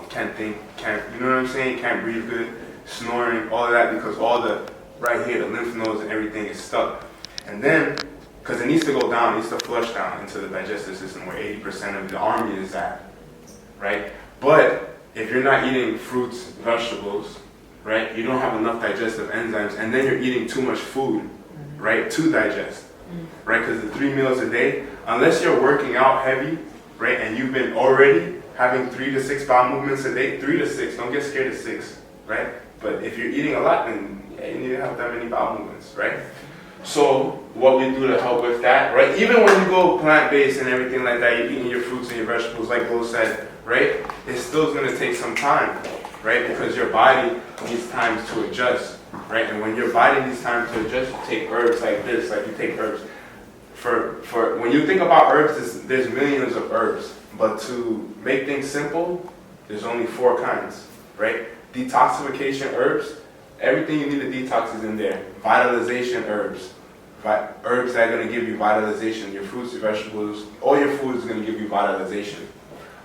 can't think, you know what I'm saying? Can't breathe good, snoring, all of that, because all the, right here, the lymph nodes and everything is stuck. And then, because it needs to go down, it needs to flush down into the digestive system where 80% of the army is at, right? But if you're not eating fruits, vegetables, right, you don't have enough digestive enzymes, and then you're eating too much food, right, to digest, right? Because the 3 meals a day, unless you're working out heavy, right, and you've been already having 3 to 6 bowel movements a day, 3 to 6, don't get scared of 6, right? But if you're eating a lot, then you need to have that many bowel movements, right? So what we do to help with that, right? Even when you go plant-based and everything like that, you're eating your fruits and your vegetables, like Bo said, right? It's still going to take some time, right? Because your body needs time to adjust, right? And when your body needs time to adjust, you take herbs like this, like you take herbs. For when you think about herbs, there's millions of herbs, but to make things simple, there's only 4 kinds, right? Detoxification herbs, everything you need to detox is in there. Vitalization herbs, herbs that are going to give you vitalization. Your fruits, your vegetables, all your food is going to give you vitalization.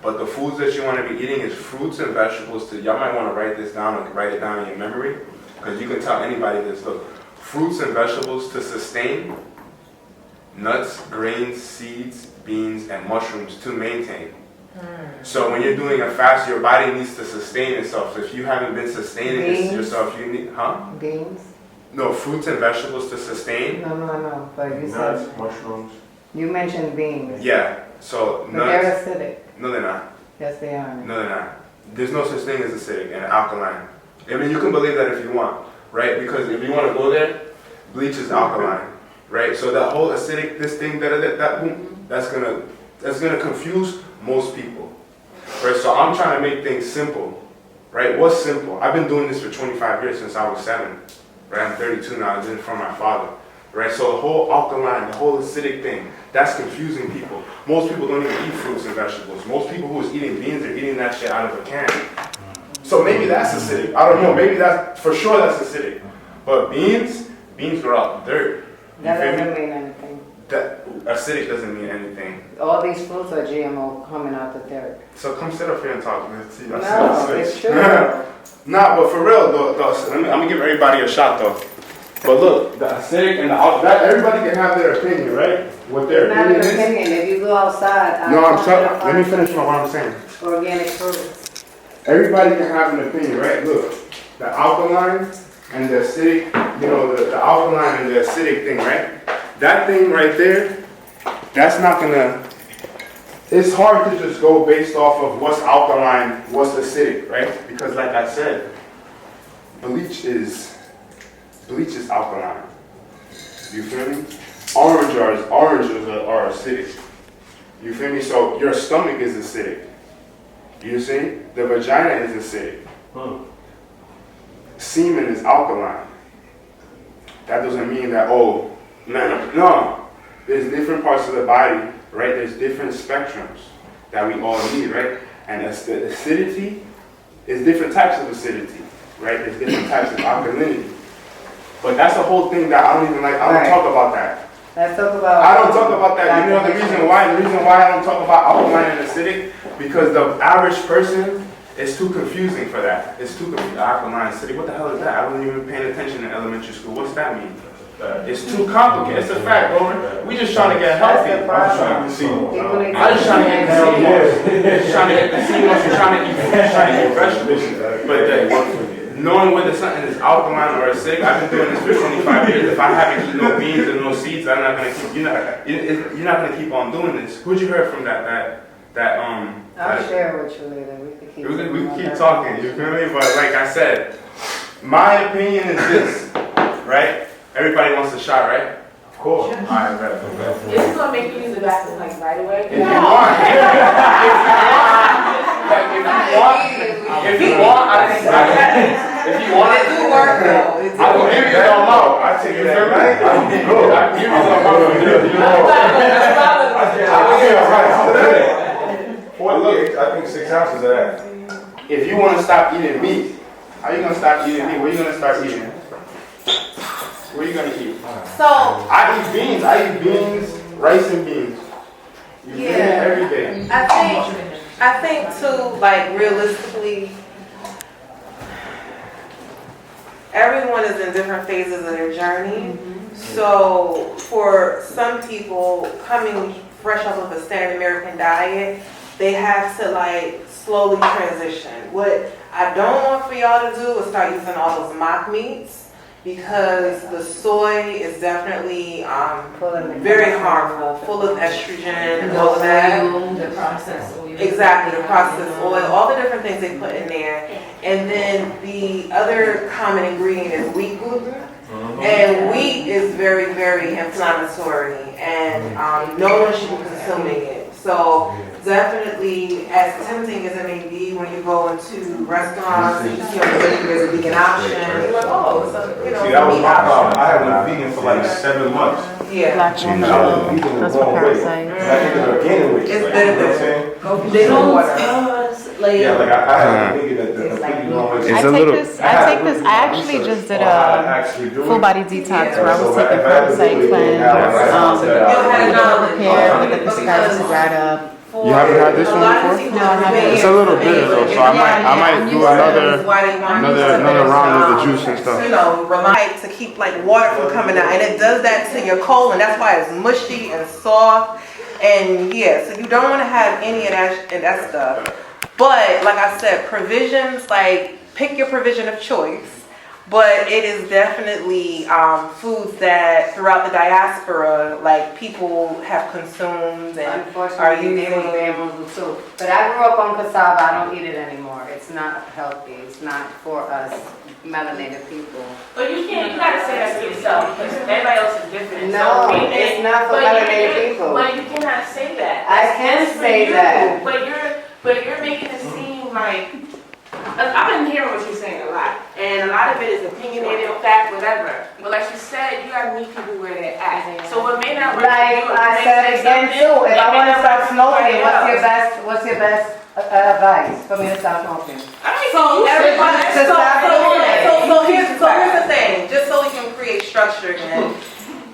But the foods that you want to be eating is fruits and vegetables. Y'all might want to write this down or write it down in your memory, because you can tell anybody this. Look, fruits and vegetables to sustain, nuts, grains, seeds, beans, and mushrooms to maintain. So when you're doing a fast, your body needs to sustain itself. So if you haven't been sustaining yourself, you need, Beans? No, fruits and vegetables to sustain. No, but you Nuts, said, mushrooms. you mentioned beans. Yeah, so But they're nuts. acidic. No, they're not. Yes, they are. No, they're not. There's no such thing as acidic and alkaline. I mean, you can believe that if you want, right? Because if you want to go there, bleach is alkaline, right? So that whole acidic, this thing, that's gonna confuse most people, right? So I'm trying to make things simple, right? What's simple? I've been doing this for 25 years since I was 7, right? I'm 32 now. I did it from my father, right? So the whole alkaline, the whole acidic thing, that's confusing people. Most people don't even eat fruits and vegetables. Most people who is eating beans are eating that shit out of a can. So maybe that's acidic. I don't know. Maybe that's, for sure that's acidic. But beans grow out dirt. That doesn't mean anything. That acidic doesn't mean anything. All these fruits are GMO coming out the dirt. So come sit up here and talk. Let's see. No, it's true. Nah, but for real though, I'm gonna give everybody a shot though. But look, the acidic and that everybody can have their opinion, right? What their It's not an opinion is. opinion. If you go outside, No, I'm sorry. Let me finish what I'm saying. organic fruits. Everybody can have an opinion, right? Look, the alkaline and the acidic, the alkaline and the acidic thing, right? That thing right there, that's not gonna, it's hard to just go based off of what's alkaline, what's acidic, right? Because like I said, bleach is alkaline. You feel me? Oranges are acidic. You feel me? So your stomach is acidic. You see? The vagina is acidic. Semen is alkaline. That doesn't mean that, no. There's different parts of the body, right? There's different spectrums that we all need, right? And the acidity is different types of acidity, right? There's different types of alkalinity. But that's the whole thing that I don't even like. I don't talk about that. Let's talk about. I don't talk about that. You know the reason why? The reason why I don't talk about alkaline and acidic? Because the average person is too confusing for that. It's too confusing. Alkaline, acidic. What the hell is that? I wasn't even paying attention in elementary school. What's that mean? It's too complicated. It's a fact, bro. We just trying to get healthy. That's the problem. I'm just trying to get the CMOS. Just trying to get the CMOS. You're trying to eat fruit, trying to eat vegetables. But knowing whether something is alkaline or acidic, I've been doing this for 25 years. If I haven't eaten no beans and no seeds, I'm not gonna keep. You're not gonna keep on doing this. Who'd you hear from that? I'll share with you later. We can keep talking. You feel me? But like I said, my opinion is this, right? Everybody wants a shot, right? Of course. All right, right. This is gonna make you use the bathroom like right away. If you want, if you want, It do work though. It do I will work. give you some out. I take you that right. I will give you some out. I think 6 ounces of that. if you want to stop eating meat, how are you going to stop eating meat? What are you going to start eating? What are you going to eat? So, I eat beans. I eat beans, rice and beans. You eat it every day. I think too, like realistically, everyone is in different phases of their journey. So for some people coming fresh off of a standard American diet, they have to like slowly transition. What I don't want for y'all to do is start using all those mock meats, because the soy is definitely very harmful, full of estrogen and all of that. The processed oil. Exactly, the processed oil, all the different things they put in there. And then the other common ingredient is wheat gluten. And wheat is very, very inflammatory, and no one should be consuming it. So definitely, as tempting as it may be, when you go into restaurants and you see on the menu there's a vegan option, you're like, oh, so, you know, See, that was meat my problem. option. I had been vegan for like 7 months. Yeah. Black And I was eating the wrong way. And I ended up gaining weight. It's You know what I'm better. saying? They don't water. Yeah, like I had been thinking that the completely wrong way. It's a little. I actually just did a full body detox where I was taking peroxide cleanse, repair with the prescribed to dry up. You haven't had this one before? No, I haven't. It's a little bitter though, so I might do another round of the juice and stuff. You know, rely to keep like water from coming out, and it does that to your colon. That's why it's mushy and soft, and yeah, so you don't want to have any of that stuff. But like I said, provisions, like pick your provision of choice. But it is definitely foods that throughout the diaspora, like people have consumed and are Unfortunately, they using. make bamboozle too. But I grew up on cassava. I don't eat it anymore. It's not healthy. It's not for us melanated people. But you gotta say that to yourself, because everybody else is different. No, So it's not for melanated people. But you cannot say that. I can That's say for you. that. But you're making it seem like, I've been hearing what you're saying a lot, and a lot of it is opinionated, fact, whatever. But like you said, you gotta meet people where they're at. So what may not work for Like you, I may said say again something, too, if it I may want to not start work for smoking, somebody what's your best advice for me to stop smoking? So everybody, To stop doing it. so here's the thing, just so we can create structure again.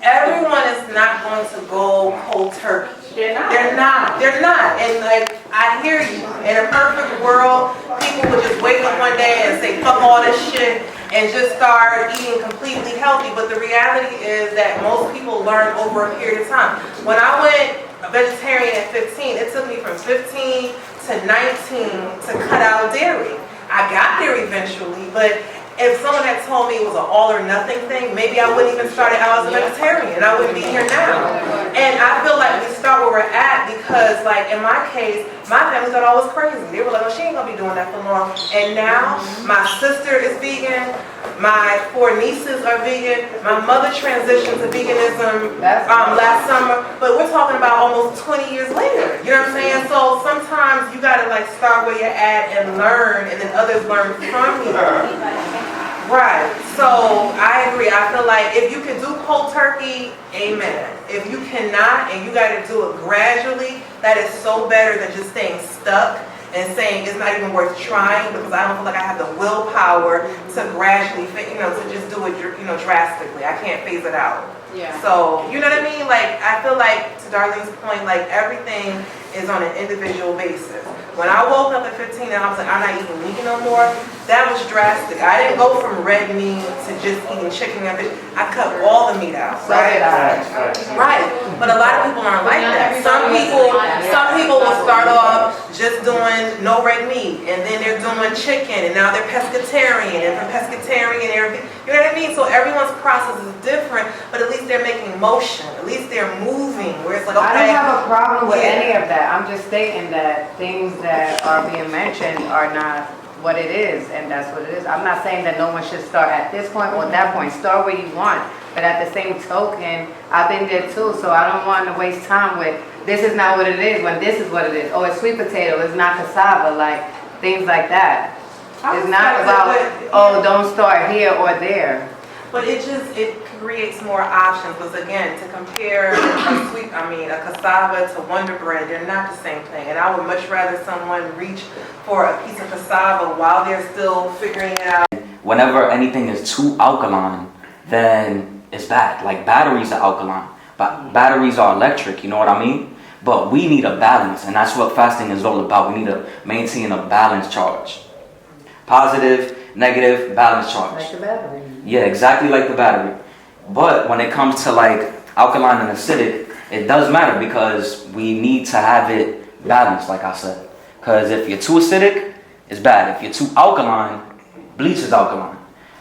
Everyone is not going to go cold turkey. They're not. They're not. And like, I hear you. In a perfect world, people would just wake up one day and say, fuck all this shit, and just start eating completely healthy. But the reality is that most people learn over a period of time. When I went vegetarian at 15, it took me from 15 to 19 to cut out dairy. I got there eventually, but if someone had told me it was an all or nothing thing, maybe I wouldn't even start out as a vegetarian. I wouldn't be here now. And I feel like we start where we're at because, like, in my case, my family thought I was crazy. They were like, oh, she ain't gonna be doing that for long. And now, my sister is vegan. My 4 nieces are vegan. My mother transitioned to veganism last summer. But we're talking about almost 20 years later. You know what I'm saying? So sometimes you gotta, like, start where you're at and learn, and then others learn from you. Right. So I agree. I feel like if you can do cold turkey, amen. If you cannot and you got to do it gradually, that is so better than just staying stuck and saying it's not even worth trying, because I don't feel like I have the willpower to gradually, to just do it, drastically. I can't phase it out. Yeah. So, you know what I mean? Like, I feel like, to Darlene's point, like, everything is on an individual basis. When I woke up at 15 and I was like, I'm not eating meat no more, that was drastic. I didn't go from red meat to just eating chicken and fish. I cut all the meat out, right? Right. But a lot of people aren't like that. Some people will start off just doing no red meat, and then they're doing chicken, and now they're pescatarian, and from pescatarian, you know what I mean? So everyone's process is different, but at least they're making motion. At least they're moving, where it's like, okay. I don't have a problem with any of that. I'm just stating that things that are being mentioned are not what it is, and that's what it is. I'm not saying that no one should start at this point or that point. Start where you want, but at the same token, I've been there too, so I don't want to waste time with this is not what it is when this is what it is. Oh, it's sweet potato, it's not cassava, like things like that. It's not about, oh, don't start here or there. But it creates more options, because again, to compare a cassava to Wonder Bread, they're not the same thing. And I would much rather someone reach for a piece of cassava while they're still figuring it out. Whenever anything is too alkaline, then it's bad. Like batteries are alkaline, but batteries are electric, you know what I mean? But we need a balance, and that's what fasting is all about. We need to maintain a balanced charge. Positive, negative, balanced charge. Like the battery. Yeah, exactly like the battery. But when it comes to like alkaline and acidic, it does matter because we need to have it balanced, like I said. Because if you're too acidic, it's bad. If you're too alkaline, bleach is alkaline.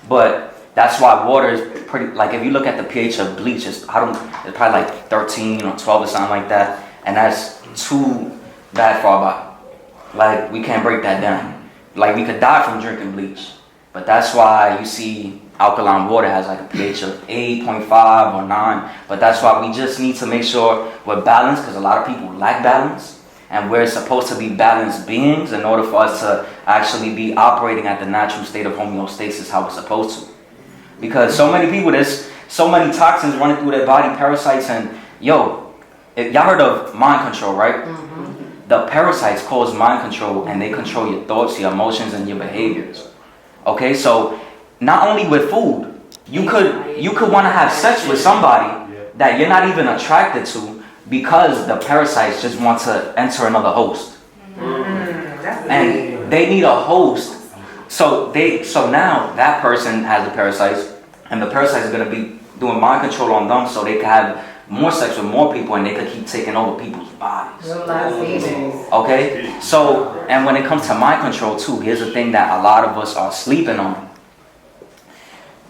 But that's why water is pretty, like if you look at the pH of bleach, it's probably like 13 or 12 or something like that. And that's too bad for our body. Like we can't break that down. Like we could die from drinking bleach. But that's why you see alkaline water has like a pH of 8.5 or 9. But that's why we just need to make sure we're balanced, because a lot of people lack balance. And we're supposed to be balanced beings in order for us to actually be operating at the natural state of homeostasis how we're supposed to. Because so many people, there's so many toxins running through their body, parasites, and y'all heard of mind control, right? Mm-hmm. The parasites cause mind control, and they control your thoughts, your emotions, and your behaviors. Okay, so not only with food, you could want to have sex with somebody that you're not even attracted to because the parasites just want to enter another host. And they need a host. So now that person has the parasites, and the parasites are going to be doing mind control on them so they can have more sex with more people, and they could keep taking over people's bodies. Okay? So, and when it comes to mind control too, here's the thing that a lot of us are sleeping on.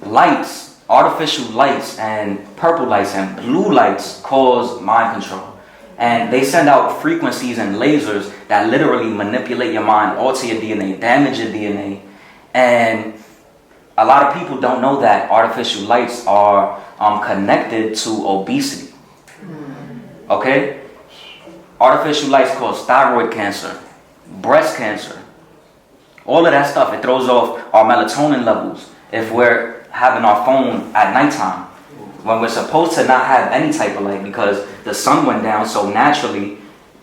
Lights, artificial lights, and purple lights and blue lights cause mind control. And they send out frequencies and lasers that literally manipulate your mind, alter your DNA, damage your DNA. And a lot of people don't know that artificial lights are connected to obesity. Okay? Artificial lights cause thyroid cancer, breast cancer, all of that stuff. It throws off our melatonin levels if we're having our phone at nighttime when we're supposed to not have any type of light because the sun went down, so naturally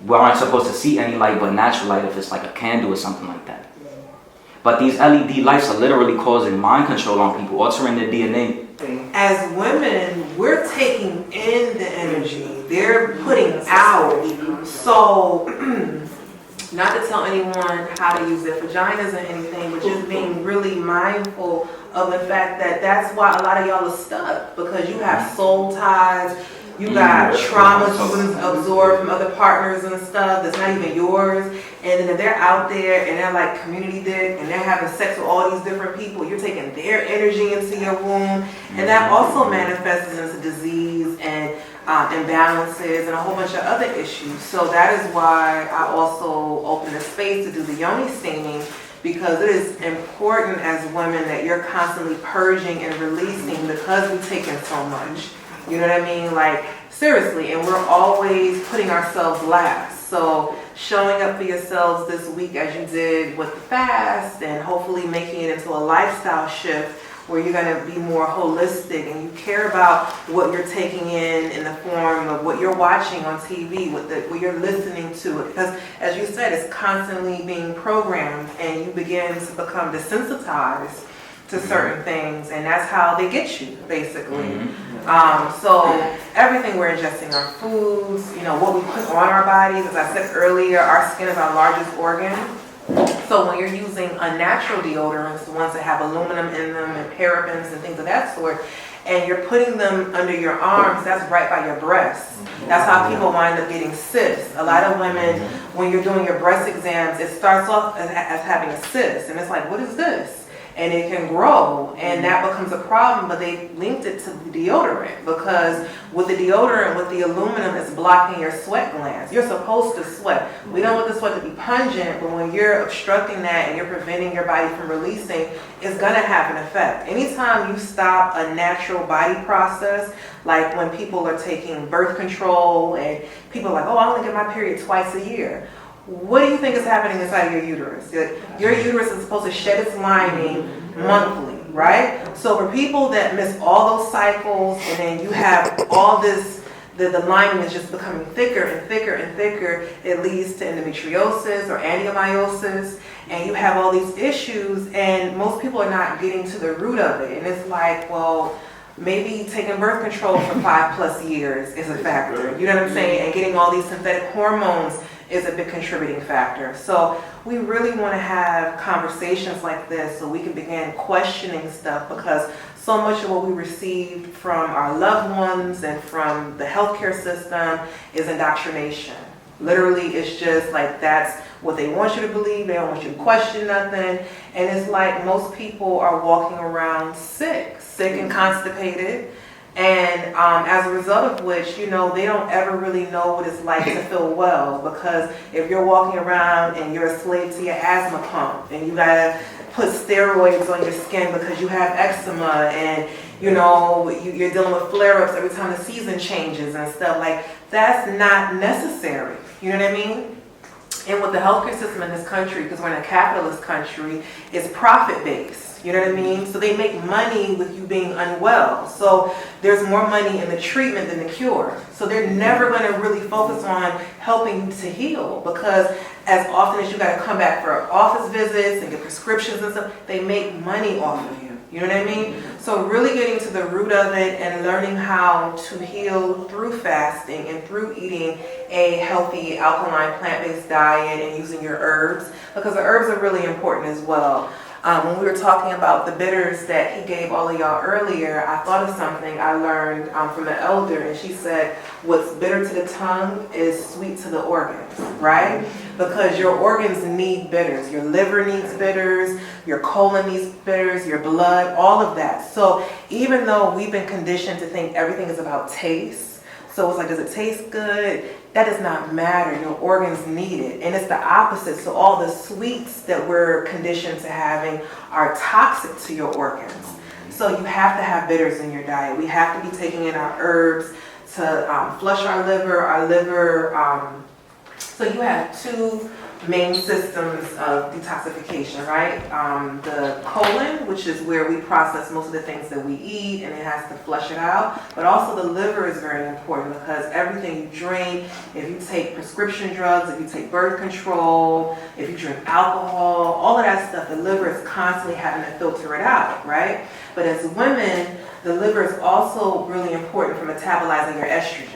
we aren't supposed to see any light but natural light if it's like a candle or something like that. But these LED lights are literally causing mind control on people, altering their DNA. As women, we're taking in the energy. They're putting out. So, not to tell anyone how to use their vaginas or anything, but just being really mindful of the fact that that's why a lot of y'all are stuck, because you have soul ties. You got traumas you absorbed from other partners and stuff that's not even yours. And then if they're out there and they're like community dick and they're having sex with all these different people, you're taking their energy into your womb. And that also manifests into disease and imbalances and a whole bunch of other issues. So that is why I also open a space to do the yoni steaming, because it is important as women that you're constantly purging and releasing because we've taken so much. You know what I mean? Like, seriously, and we're always putting ourselves last. So showing up for yourselves this week as you did with the fast, and hopefully making it into a lifestyle shift where you're going to be more holistic and you care about what you're taking in the form of what you're watching on TV, what you're listening to. Because as you said, it's constantly being programmed and you begin to become desensitized to certain things, and that's how they get you, basically. So everything we're ingesting, our foods, what we put on our bodies, as I said earlier, our skin is our largest organ. So when you're using unnatural deodorants, the ones that have aluminum in them and parabens and things of that sort, and you're putting them under your arms, that's right by your breasts. That's how people wind up getting cysts. A lot of women, when you're doing your breast exams, it starts off as having a cyst, and it's like, what is this? And it can grow, and that becomes a problem, but they linked it to the deodorant, because with the deodorant, with the aluminum, it's blocking your sweat glands. You're supposed to sweat. We don't want the sweat to be pungent, but when you're obstructing that and you're preventing your body from releasing, it's going to have an effect. Anytime you stop a natural body process, like when people are taking birth control and people are like, oh, I only get my period twice a year. What do you think is happening inside of your uterus? Your uterus is supposed to shed its lining monthly, right? So for people that miss all those cycles, and then you have all this, the lining is just becoming thicker and thicker and thicker, it leads to endometriosis or adenomyosis, and you have all these issues, and most people are not getting to the root of it. And it's like, well, maybe taking birth control for 5+ years is a factor. You know what I'm saying? And getting all these synthetic hormones is a big contributing factor. So we really want to have conversations like this so we can begin questioning stuff, because so much of what we receive from our loved ones and from the healthcare system is indoctrination. Literally, it's just like that's what they want you to believe. They don't want you to question nothing. And it's like most people are walking around sick and constipated. And as a result of which, you know, they don't ever really know what it's like to feel well, because if you're walking around and you're a slave to your asthma pump and you gotta put steroids on your skin because you have eczema, and you know, you're dealing with flare-ups every time the season changes and stuff, like that's not necessary. You know what I mean? And with the healthcare system in this country, because we're in a capitalist country, is profit-based. You know what I mean? So they make money with you being unwell. So there's more money in the treatment than the cure. So they're never going to really focus on helping you to heal, because as often as you got to come back for office visits and get prescriptions and stuff, they make money off of you. You know what I mean? So really getting to the root of it and learning how to heal through fasting and through eating a healthy alkaline plant-based diet and using your herbs, because the herbs are really important as well. When we were talking about the bitters that he gave all of y'all earlier, I thought of something I learned from the elder, and she said, what's bitter to the tongue is sweet to the organs, right? Because your organs need bitters. Your liver needs bitters, your colon needs bitters, your blood, all of that. So even though we've been conditioned to think everything is about taste, so it's like, does it taste good? That does not matter. Your organs need it. And it's the opposite. So all the sweets that we're conditioned to having are toxic to your organs. So you have to have bitters in your diet. We have to be taking in our herbs to flush our liver. So you have two main systems of detoxification, right? The colon, which is where we process most of the things that we eat, and it has to flush it out. But also the liver is very important, because everything you drink, if you take prescription drugs, if you take birth control, if you drink alcohol, all of that stuff, the liver is constantly having to filter it out, right? But as women, the liver is also really important for metabolizing your estrogen.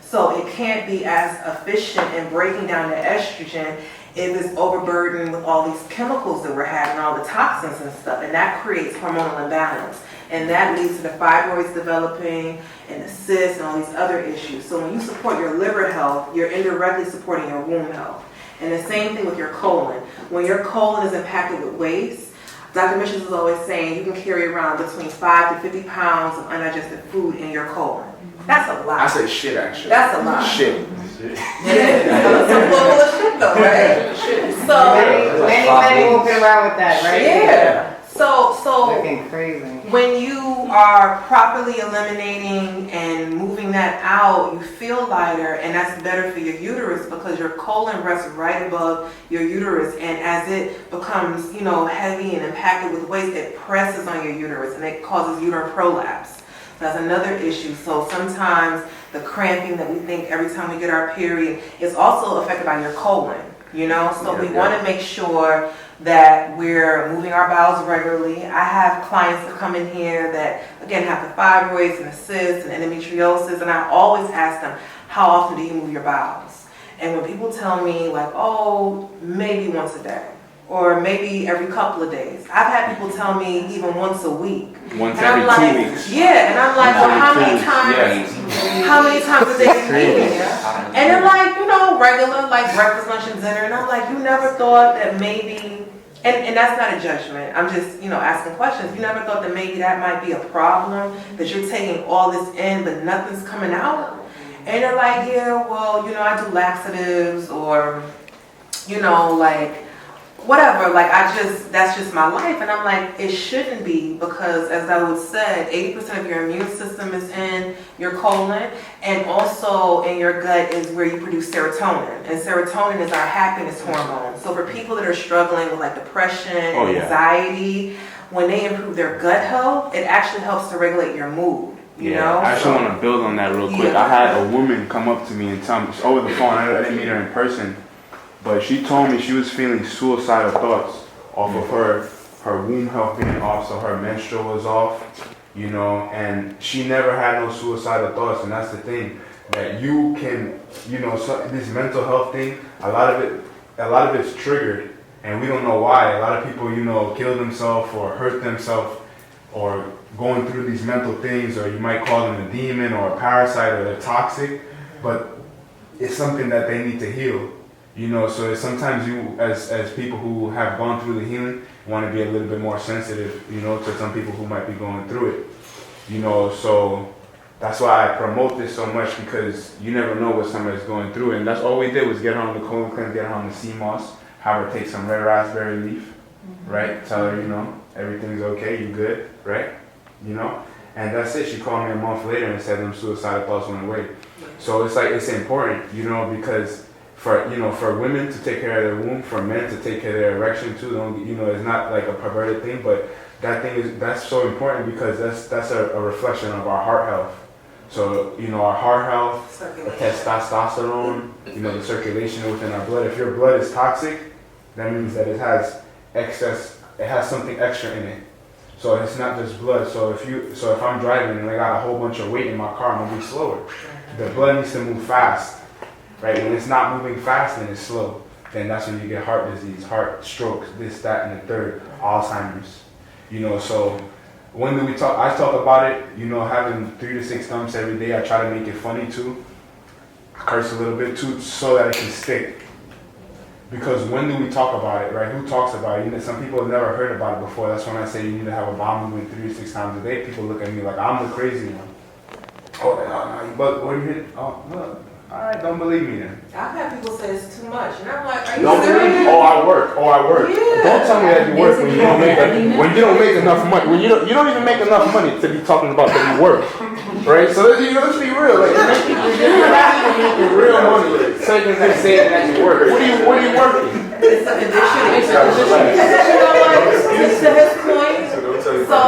So it can't be as efficient in breaking down the estrogen if it's overburdened with all these chemicals that we're having, all the toxins and stuff, and that creates hormonal imbalance. And that leads to the fibroids developing and the cysts and all these other issues. So when you support your liver health, you're indirectly supporting your womb health. And the same thing with your colon. When your colon is impacted with waste, Dr. Missions is always saying you can carry around between 5 to 50 pounds of undigested food in your colon. That's a lot. I say shit, actually. That's a lot. Shit. Yeah, some full of shit though, right? So many walking around with that, right? Yeah. So Looking crazy. when you are properly eliminating and moving that out, you feel lighter, and that's better for your uterus, because your colon rests right above your uterus, and as it becomes, you know, heavy and impacted with waste, it presses on your uterus and it causes uterine prolapse. That's another issue. So sometimes the cramping that we think every time we get our period is also affected by your colon, you know? So we want to make sure that we're moving our bowels regularly. I have clients that come in here that, again, have the fibroids and the cysts and endometriosis, and I always ask them, how often do you move your bowels? And when people tell me, like, oh, maybe once a day, or maybe every couple of days. I've had people tell me even once a week. Once and every I'm 2 like, weeks. Yeah, and I'm like, well, how many times a day do you eat? And they're like, you know, regular, like breakfast, lunch, and dinner. And I'm like, you never thought that maybe, and that's not a judgment. I'm just, you know, asking questions. You never thought that maybe that might be a problem, that you're taking all this in, but nothing's coming out? And they're like, yeah, well, you know, I do laxatives, or, you know, like, whatever, like that's just my life. And I'm like, it shouldn't be, because as I would said, 80% of your immune system is in your colon, and also in your gut is where you produce serotonin. And serotonin is our happiness hormone. So for people that are struggling with like depression, anxiety, when they improve their gut health, it actually helps to regulate your mood. You know? I actually want to build on that real quick. Yeah. I had a woman come up to me and tell me over the phone. I didn't meet her in person, but she told me she was feeling suicidal thoughts off of her womb health being off, so her menstrual was off, you know, and she never had no suicidal thoughts. And that's the thing, that you can, you know, so this mental health thing, a lot of it's triggered, and we don't know why. A lot of people, you know, kill themselves or hurt themselves or going through these mental things, or you might call them a demon or a parasite, or they're toxic, but it's something that they need to heal, you know. So it's sometimes you, as people who have gone through the healing, want to be a little bit more sensitive, you know, to some people who might be going through it, you know. So that's why I promote this so much, because you never know what somebody's going through. And that's all we did was get her on the colon cleanse, get her on the sea moss, have her take some red raspberry leaf, right? Tell her, you know, everything's okay, you good, right? You know, and that's it. She called me a month later and said them suicidal thoughts went away. So it's like, it's important, you know, because for women to take care of their womb, for men to take care of their erection too, you know, it's not like a perverted thing, but that's so important, because that's a reflection of our heart health. So, you know, our heart health, the testosterone, you know, the circulation within our blood. If your blood is toxic, that means that it has something extra in it. So it's not just blood. So if I'm driving and I got a whole bunch of weight in my car, I'm gonna be slower. The blood needs to move fast, right? When it's not moving fast and it's slow, then that's when you get heart disease, heart strokes, this, that, and the third, Alzheimer's. You know, so when do we talk? I talk about it, you know, having 3 to 6 dumps every day. I try to make it funny too, curse a little bit too, so that it can stick. Because when do we talk about it, right? Who talks about it? You know, some people have never heard about it before. That's when I say you need to have a bowel movement 3 to 6 times a day. People look at me like I'm the crazy one. Oh, no, but what do you hit? Oh, look. All right, don't believe me then. I've had people say it's too much, and I'm like, are you Don't believe me? serious? Oh, I work. Yeah. Don't tell me that you work when you don't make enough money. When you don't even make enough money to be talking about that you work, right? So let's be real. Like you're making real money, so you can say that you work. What are you working? It's a conditioning. You know what? To his point, so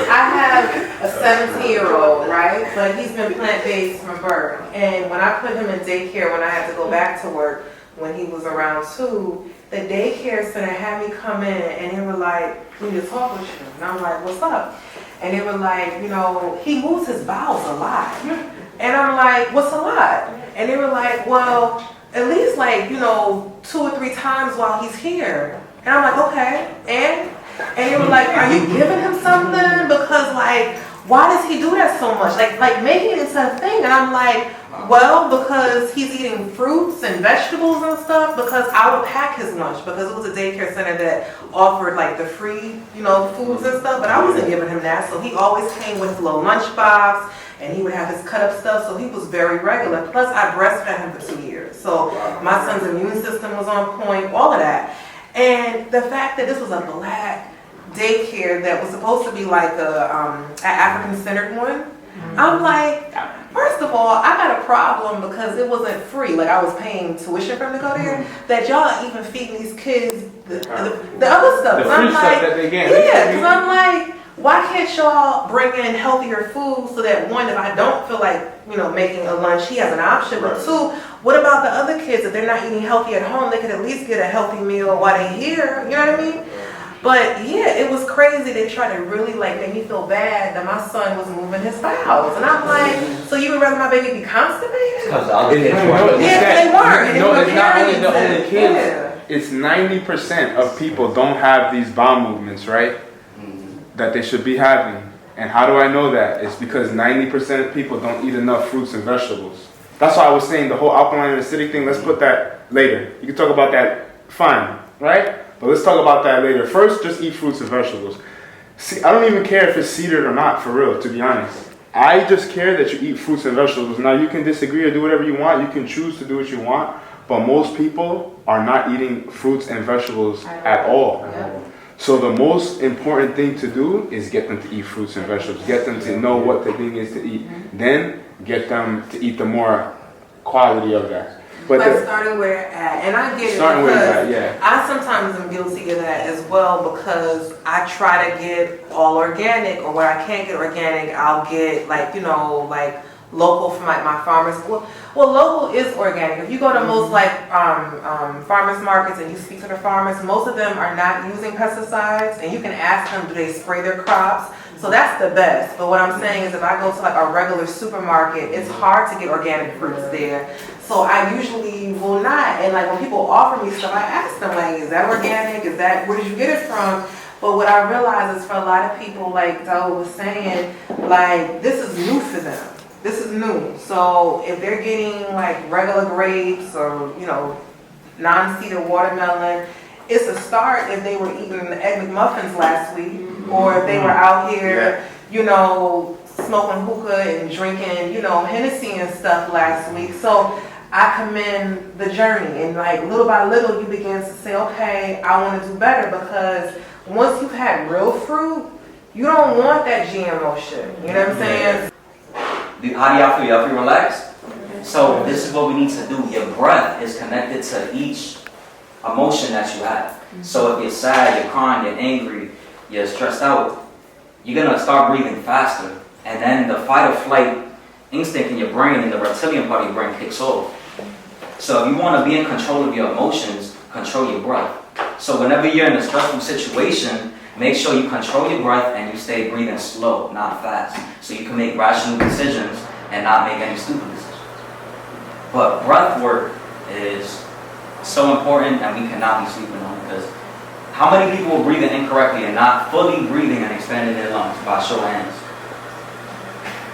I have a 17-year-old, right? But he's been plant-based from birth. And when I put him in daycare, when I had to go back to work, when he was around 2, the daycare center had me come in, and they were like, we need to talk with you. And I'm like, what's up? And they were like, you know, he moves his bowels a lot. And I'm like, what's a lot? And they were like, well, at least like, you know, 2 or 3 times while he's here. And I'm like, okay. And they were like, are you giving him something? Because like, why does he do that so much? Like making it into a thing. And I'm like, well, because he's eating fruits and vegetables and stuff, because I would pack his lunch, because it was a daycare center that offered like the free, you know, foods and stuff, but I wasn't giving him that. So he always came with his little lunchbox, and he would have his cut up stuff, so he was very regular. Plus I breastfed him for 2 years. So my son's immune system was on point, all of that. And the fact that this was a black daycare that was supposed to be like an African-centered one, I'm like, first of all, I got a problem because it wasn't free. Like I was paying tuition for him to go there. That y'all are even feeding these kids the other stuff. The And I'm free stuff like, that they get. yeah, because I'm like, why can't y'all bring in healthier food so that one, if I don't feel like, you know, making a lunch, he has an option. But 2, what about the other kids? If they're not eating healthy at home, they could at least get a healthy meal while they're here. You know what I mean? But yeah, it was crazy. They tried to really like make me feel bad that my son was moving his bowels. And I'm like, so you would rather my baby be constipated? Because the other kids weren't. Yeah, they weren't. And No, they were it's not only the parents. only kids. Yeah. It's 90% of people don't have these bowel movements, right? That they should be having. And how do I know that? It's because 90% of people don't eat enough fruits and vegetables. That's why I was saying the whole alkaline and acidic thing, let's put that later. You can talk about that, fine, right? But let's talk about that later. First, just eat fruits and vegetables. See, I don't even care if it's seeded or not, for real, to be honest. I just care that you eat fruits and vegetables. Now, you can disagree or do whatever you want. You can choose to do what you want. But most people are not eating fruits and vegetables at all. Yeah. So the most important thing to do is get them to eat fruits and vegetables. Get them to know what the thing is to eat. Then get them to eat the more quality of that. But like starting where you're at, and I get it starting with because that, yeah. I sometimes am guilty of that as well because I try to get all organic, or when I can't get organic, I'll get like, you know, like local from like my farmers. Well, local is organic. If you go to most like farmers markets and you speak to the farmers, most of them are not using pesticides, and you can ask them, do they spray their crops? So that's the best. But what I'm saying is if I go to like a regular supermarket, it's hard to get organic fruits there. So I usually will not. And like when people offer me stuff, I ask them like, is that organic? Is that, where did you get it from? But what I realize is for a lot of people, like Doe was saying, like this is new for them. This is new. So if they're getting like regular grapes or, you know, non-seeded watermelon, it's a start if they were eating Egg McMuffins last week, or if they were out here, you know, smoking hookah and drinking, you know, Hennessy and stuff last week. So I commend the journey, and like little by little you begin to say, okay, I want to do better, because once you've had real fruit, you don't want that GMO shit. You know what I'm saying? How do y'all feel? Y'all feel relaxed? So this is what we need to do. Your breath is connected to each emotion that you have. So if you're sad, you're crying, you're angry, you're stressed out, you're gonna start breathing faster, and then the fight or flight instinct in your brain and the reptilian part of your brain kicks off. So if you want to be in control of your emotions, control your breath. So whenever you're in a stressful situation, make sure you control your breath and you stay breathing slow, not fast, so you can make rational decisions and not make any stupid decisions. But breath work is so important, and we cannot be sleeping on it, because how many people are breathing incorrectly and not fully breathing and expanding their lungs? By show of hands.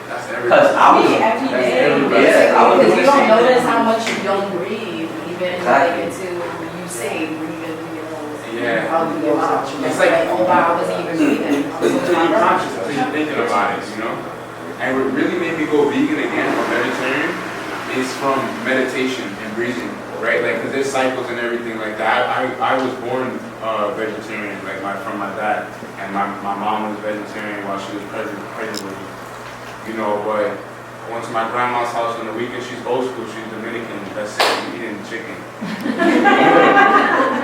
That's everybody. Because I was, every day, yeah, I was because doing you the don't same notice thing. how much you don't breathe, even Exactly. like until you say breathing, you know, Yeah. out of your mouth. It's It's like- like, oh wow, I wasn't even breathing. Until you're conscious, until you're thinking about it, you know? And what really made me go vegan again or vegetarian is from meditation and breathing, right? Like, because there's cycles and everything like that. I was born vegetarian, like from my dad, and my mom was vegetarian while she was pregnant with me, you know. But I went to my grandma's house on the weekend. She's old school, she's Dominican. That's it, you eating chicken.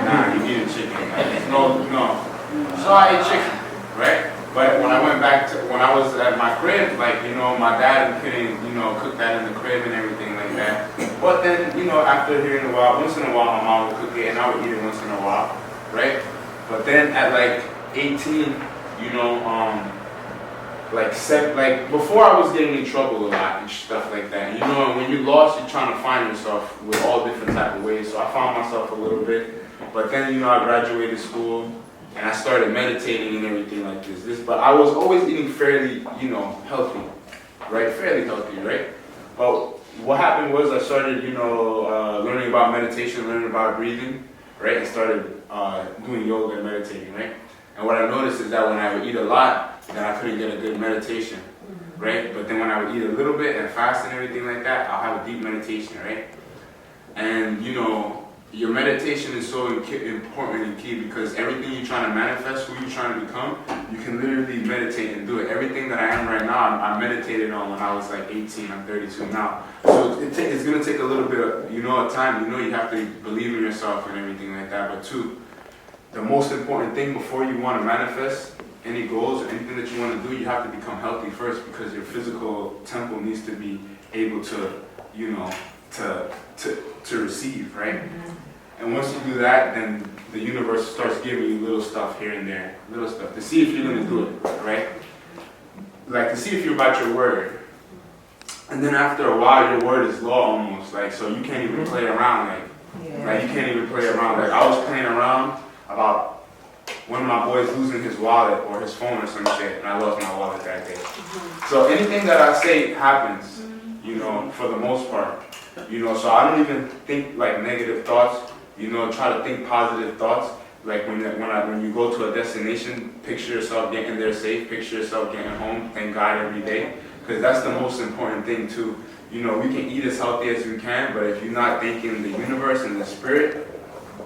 Nah, you eating chicken. No. So I ate chicken, right? But when I went back to, when I was at my crib, like, you know, my dad couldn't, you know, cook that in the crib and everything like that. But then, you know, after here in a while, once in a while, my mom would cook it and I would eat it once in a while, right? But then at like 18, you know, like before I was getting in trouble a lot and stuff like that. You know, and when you're lost, you're trying to find yourself with all different type of ways. So I found myself a little bit. But then, you know, I graduated school. And I started meditating and everything like this. But I was always eating fairly, you know, healthy, right? Fairly healthy, right? But what happened was I started, you know, learning about meditation, learning about breathing, right? And started doing yoga and meditating, right? And what I noticed is that when I would eat a lot, then I couldn't get a good meditation, right? But then when I would eat a little bit and fast and everything like that, I'll have a deep meditation, right? And, you know, your meditation is so important and key, because everything you're trying to manifest, who you're trying to become, you can literally meditate and do it. Everything that I am right now, I meditated on when I was like 18. I'm 32 now. So it's going to take a little bit of, you know, time. You know, you have to believe in yourself and everything like that. But two, the most important thing before you want to manifest any goals or anything that you want to do, you have to become healthy first, because your physical temple needs to be able to, you know, to receive, right? And once you do that, then the universe starts giving you little stuff here and there, little stuff, to see if you're going to do it, right? Like, to see if you're about your word. And then after a while, your word is law almost, like, so you can't even play around, like you can't even play around. Like, I was playing around about one of my boys losing his wallet or his phone or some shit, and I lost my wallet that day. So anything that I say happens, you know, for the most part. You know, so I don't even think like negative thoughts, you know, try to think positive thoughts. Like when you go to a destination, picture yourself getting there safe, picture yourself getting home, thank God every day. Because that's the most important thing too. You know, we can eat as healthy as we can, but if you're not thinking the universe and the spirit,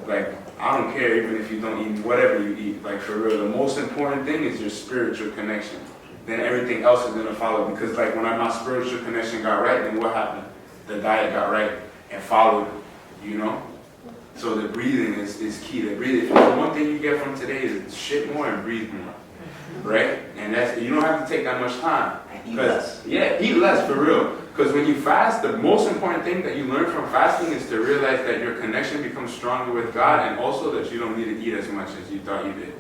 like, I don't care even if you don't eat whatever you eat, like for real. The most important thing is your spiritual connection. Then everything else is gonna follow, because like when my spiritual connection got right, then what happened? The diet got right and followed you know? So the breathing is key. The breathing, if there's one thing you get from today is shit more and breathe more, right? And that's, you don't have to take that much time. Eat less. Yeah, eat less for real. Because when you fast, the most important thing that you learn from fasting is to realize that your connection becomes stronger with God, and also that you don't need to eat as much as you thought you did.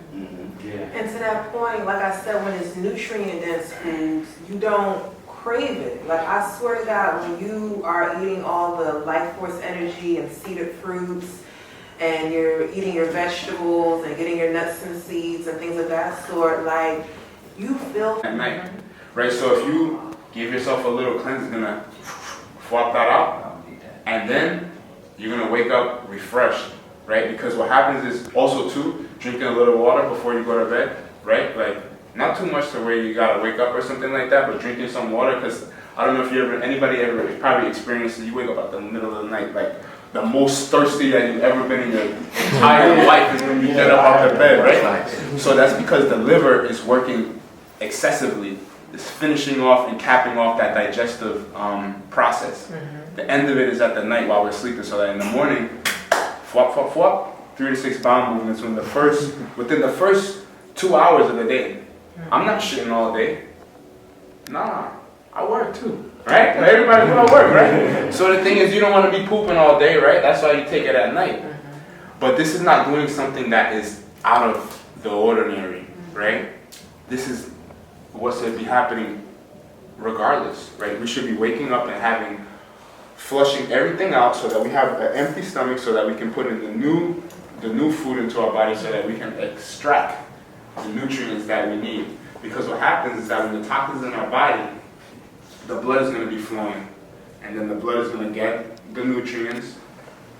And to that point, like I said, when it's nutrient-dense foods, you don't crave it. Like, I swear to God, when you are eating all the life force energy and seeded fruits, and you're eating your vegetables and getting your nuts and seeds and things of that sort, like, you feel At night, right? So if you give yourself a little cleanse, it's gonna swap that out, and then you're gonna wake up refreshed, right? Because what happens is also too, drinking a little water before you go to bed, right? Like, not too much to where you gotta wake up or something like that, but drinking some water, because I don't know if anybody ever probably experienced it, you wake up at the middle of the night, like the most thirsty that you've ever been in your entire life is when you get up out of bed, right? So that's because the liver is working excessively. It's finishing off and capping off that digestive process. The end of it is at the night while we're sleeping, so that in the morning, flop, flop, flop, 3 to 6 bowel movements within the first 2 hours of the day. I'm not shitting all day. Nah, I work too, right? Everybody's gonna work, right? So the thing is, you don't want to be pooping all day, right? That's why you take it at night. But this is not doing something that is out of the ordinary, right? This is what's to be happening regardless, right? We should be waking up and flushing everything out so that we have an empty stomach, so that we can put in the new food into our body, so that we can extract the nutrients that we need. Because what happens is that when the toxins in our body, the blood is going to be flowing, and then the blood is going to get the nutrients,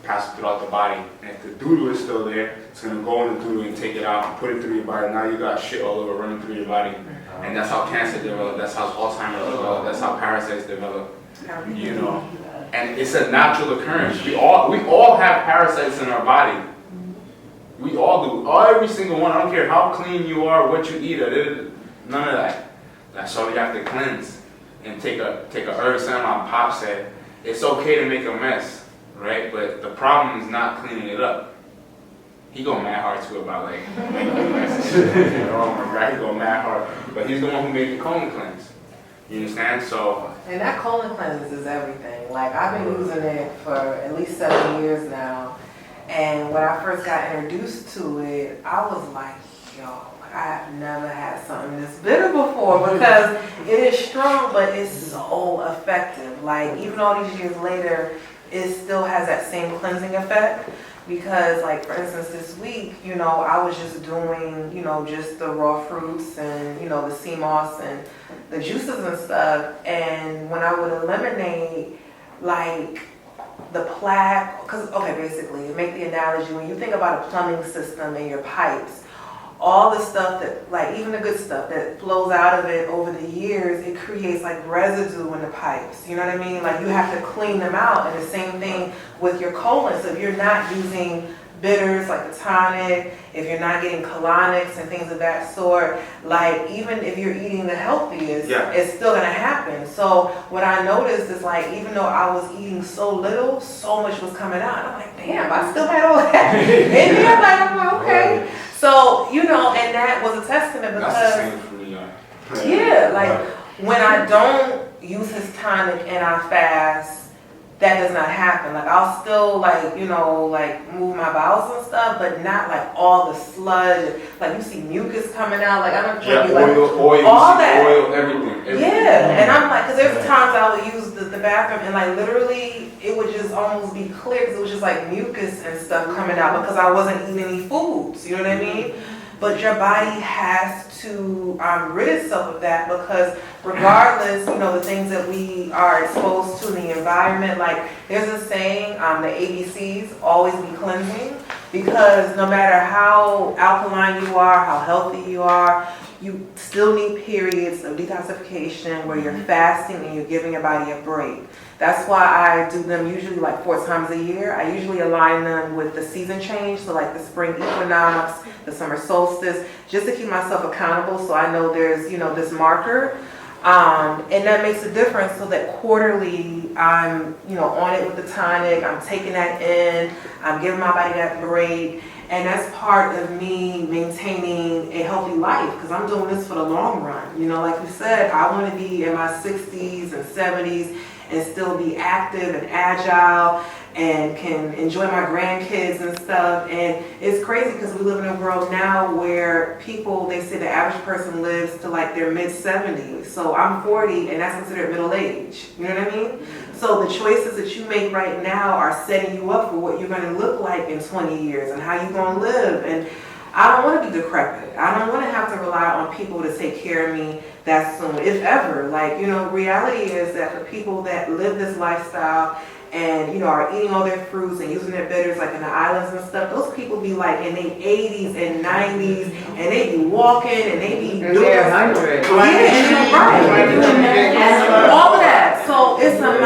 pass throughout the body. And if the doo-doo is still there, it's going to go in the doo-doo and take it out and put it through your body. Now you got shit all over running through your body. And that's how cancer develops, that's how Alzheimer's develops, that's how parasites develop, you know. And it's a natural occurrence. We all have parasites in our body. We all do. Every single one. I don't care how clean you are, what you eat, none of that. That's why we have to cleanse and take a herb. Something my pop said, it's okay to make a mess, right? But the problem is not cleaning it up. He go mad hard too about like making a mess. Oh my God, he go mad hard. But he's the one who made the colon cleanse. You understand? So. And that colon cleanse is everything. Like, I've been using it for at least 7 years now. And when I first got introduced to it, I was like, yo, I have never had something this bitter before, because it is strong, but it's so effective. Like, even all these years later, it still has that same cleansing effect. Because, like, for instance, this week, you know, I was just doing, you know, just the raw fruits and, you know, the sea moss and the juices and stuff. And when I would eliminate, like, the plaque, because, okay, basically, to make the analogy, when you think about a plumbing system and your pipes, all the stuff that, like, even the good stuff that flows out of it over the years, it creates like residue in the pipes. You know what I mean? Like, you have to clean them out. And the same thing with your colon. So if you're not using bitters like the tonic, if you're not getting colonics and things of that sort, like, even if you're eating the healthiest, it's still gonna happen. So what I noticed is, like, even though I was eating so little, so much was coming out. And I'm like, damn, I still had all that in there. I'm like, okay. So, you know, and that was a testament, because That's the same for me, yeah, like, when I don't use his tonic and I fast, that does not happen. Like, I'll still, like, you know, like, move my bowels and stuff, but not like all the sludge. Like, you see mucus coming out. Like, I don't know, oil, all that. Oil, everything. Yeah, and I'm like, because there's times I would use the bathroom and, like, literally it would just almost be clear, because it was just like mucus and stuff coming out because I wasn't eating any foods. You know what I mean? But your body has to rid itself of that, because regardless, you know, the things that we are exposed to in the environment, like, there's a saying, the ABCs, always be cleansing, because no matter how alkaline you are, how healthy you are, you still need periods of detoxification where you're fasting and you're giving your body a break. That's why I do them usually like 4 times a year. I usually align them with the season change, so like the spring equinox, the summer solstice, just to keep myself accountable, so I know there's, you know, this marker. And that makes a difference so that quarterly I'm, on it with the tonic, I'm taking that in, I'm giving my body that break. And that's part of me maintaining a healthy life because I'm doing this for the long run. Like you said, I want to be in my 60s and 70s and still be active and agile and can enjoy my grandkids and stuff. And it's crazy because we live in a world now where people, they say the average person lives to like their mid-70s. So I'm 40 and that's considered middle age. You know what I mean? So the choices that you make right now are setting you up for what you're going to look like in 20 years and how you're going to live. And I don't want to be decrepit. I don't want to have to rely on people to take care of me that soon, if ever. Reality is that for people that live this lifestyle and, are eating all their fruits and using their bitters like in the islands and stuff, those people be like in their 80s and 90s and they be walking and they be doing They're 100. Yeah, and they're right. All of that. So it's a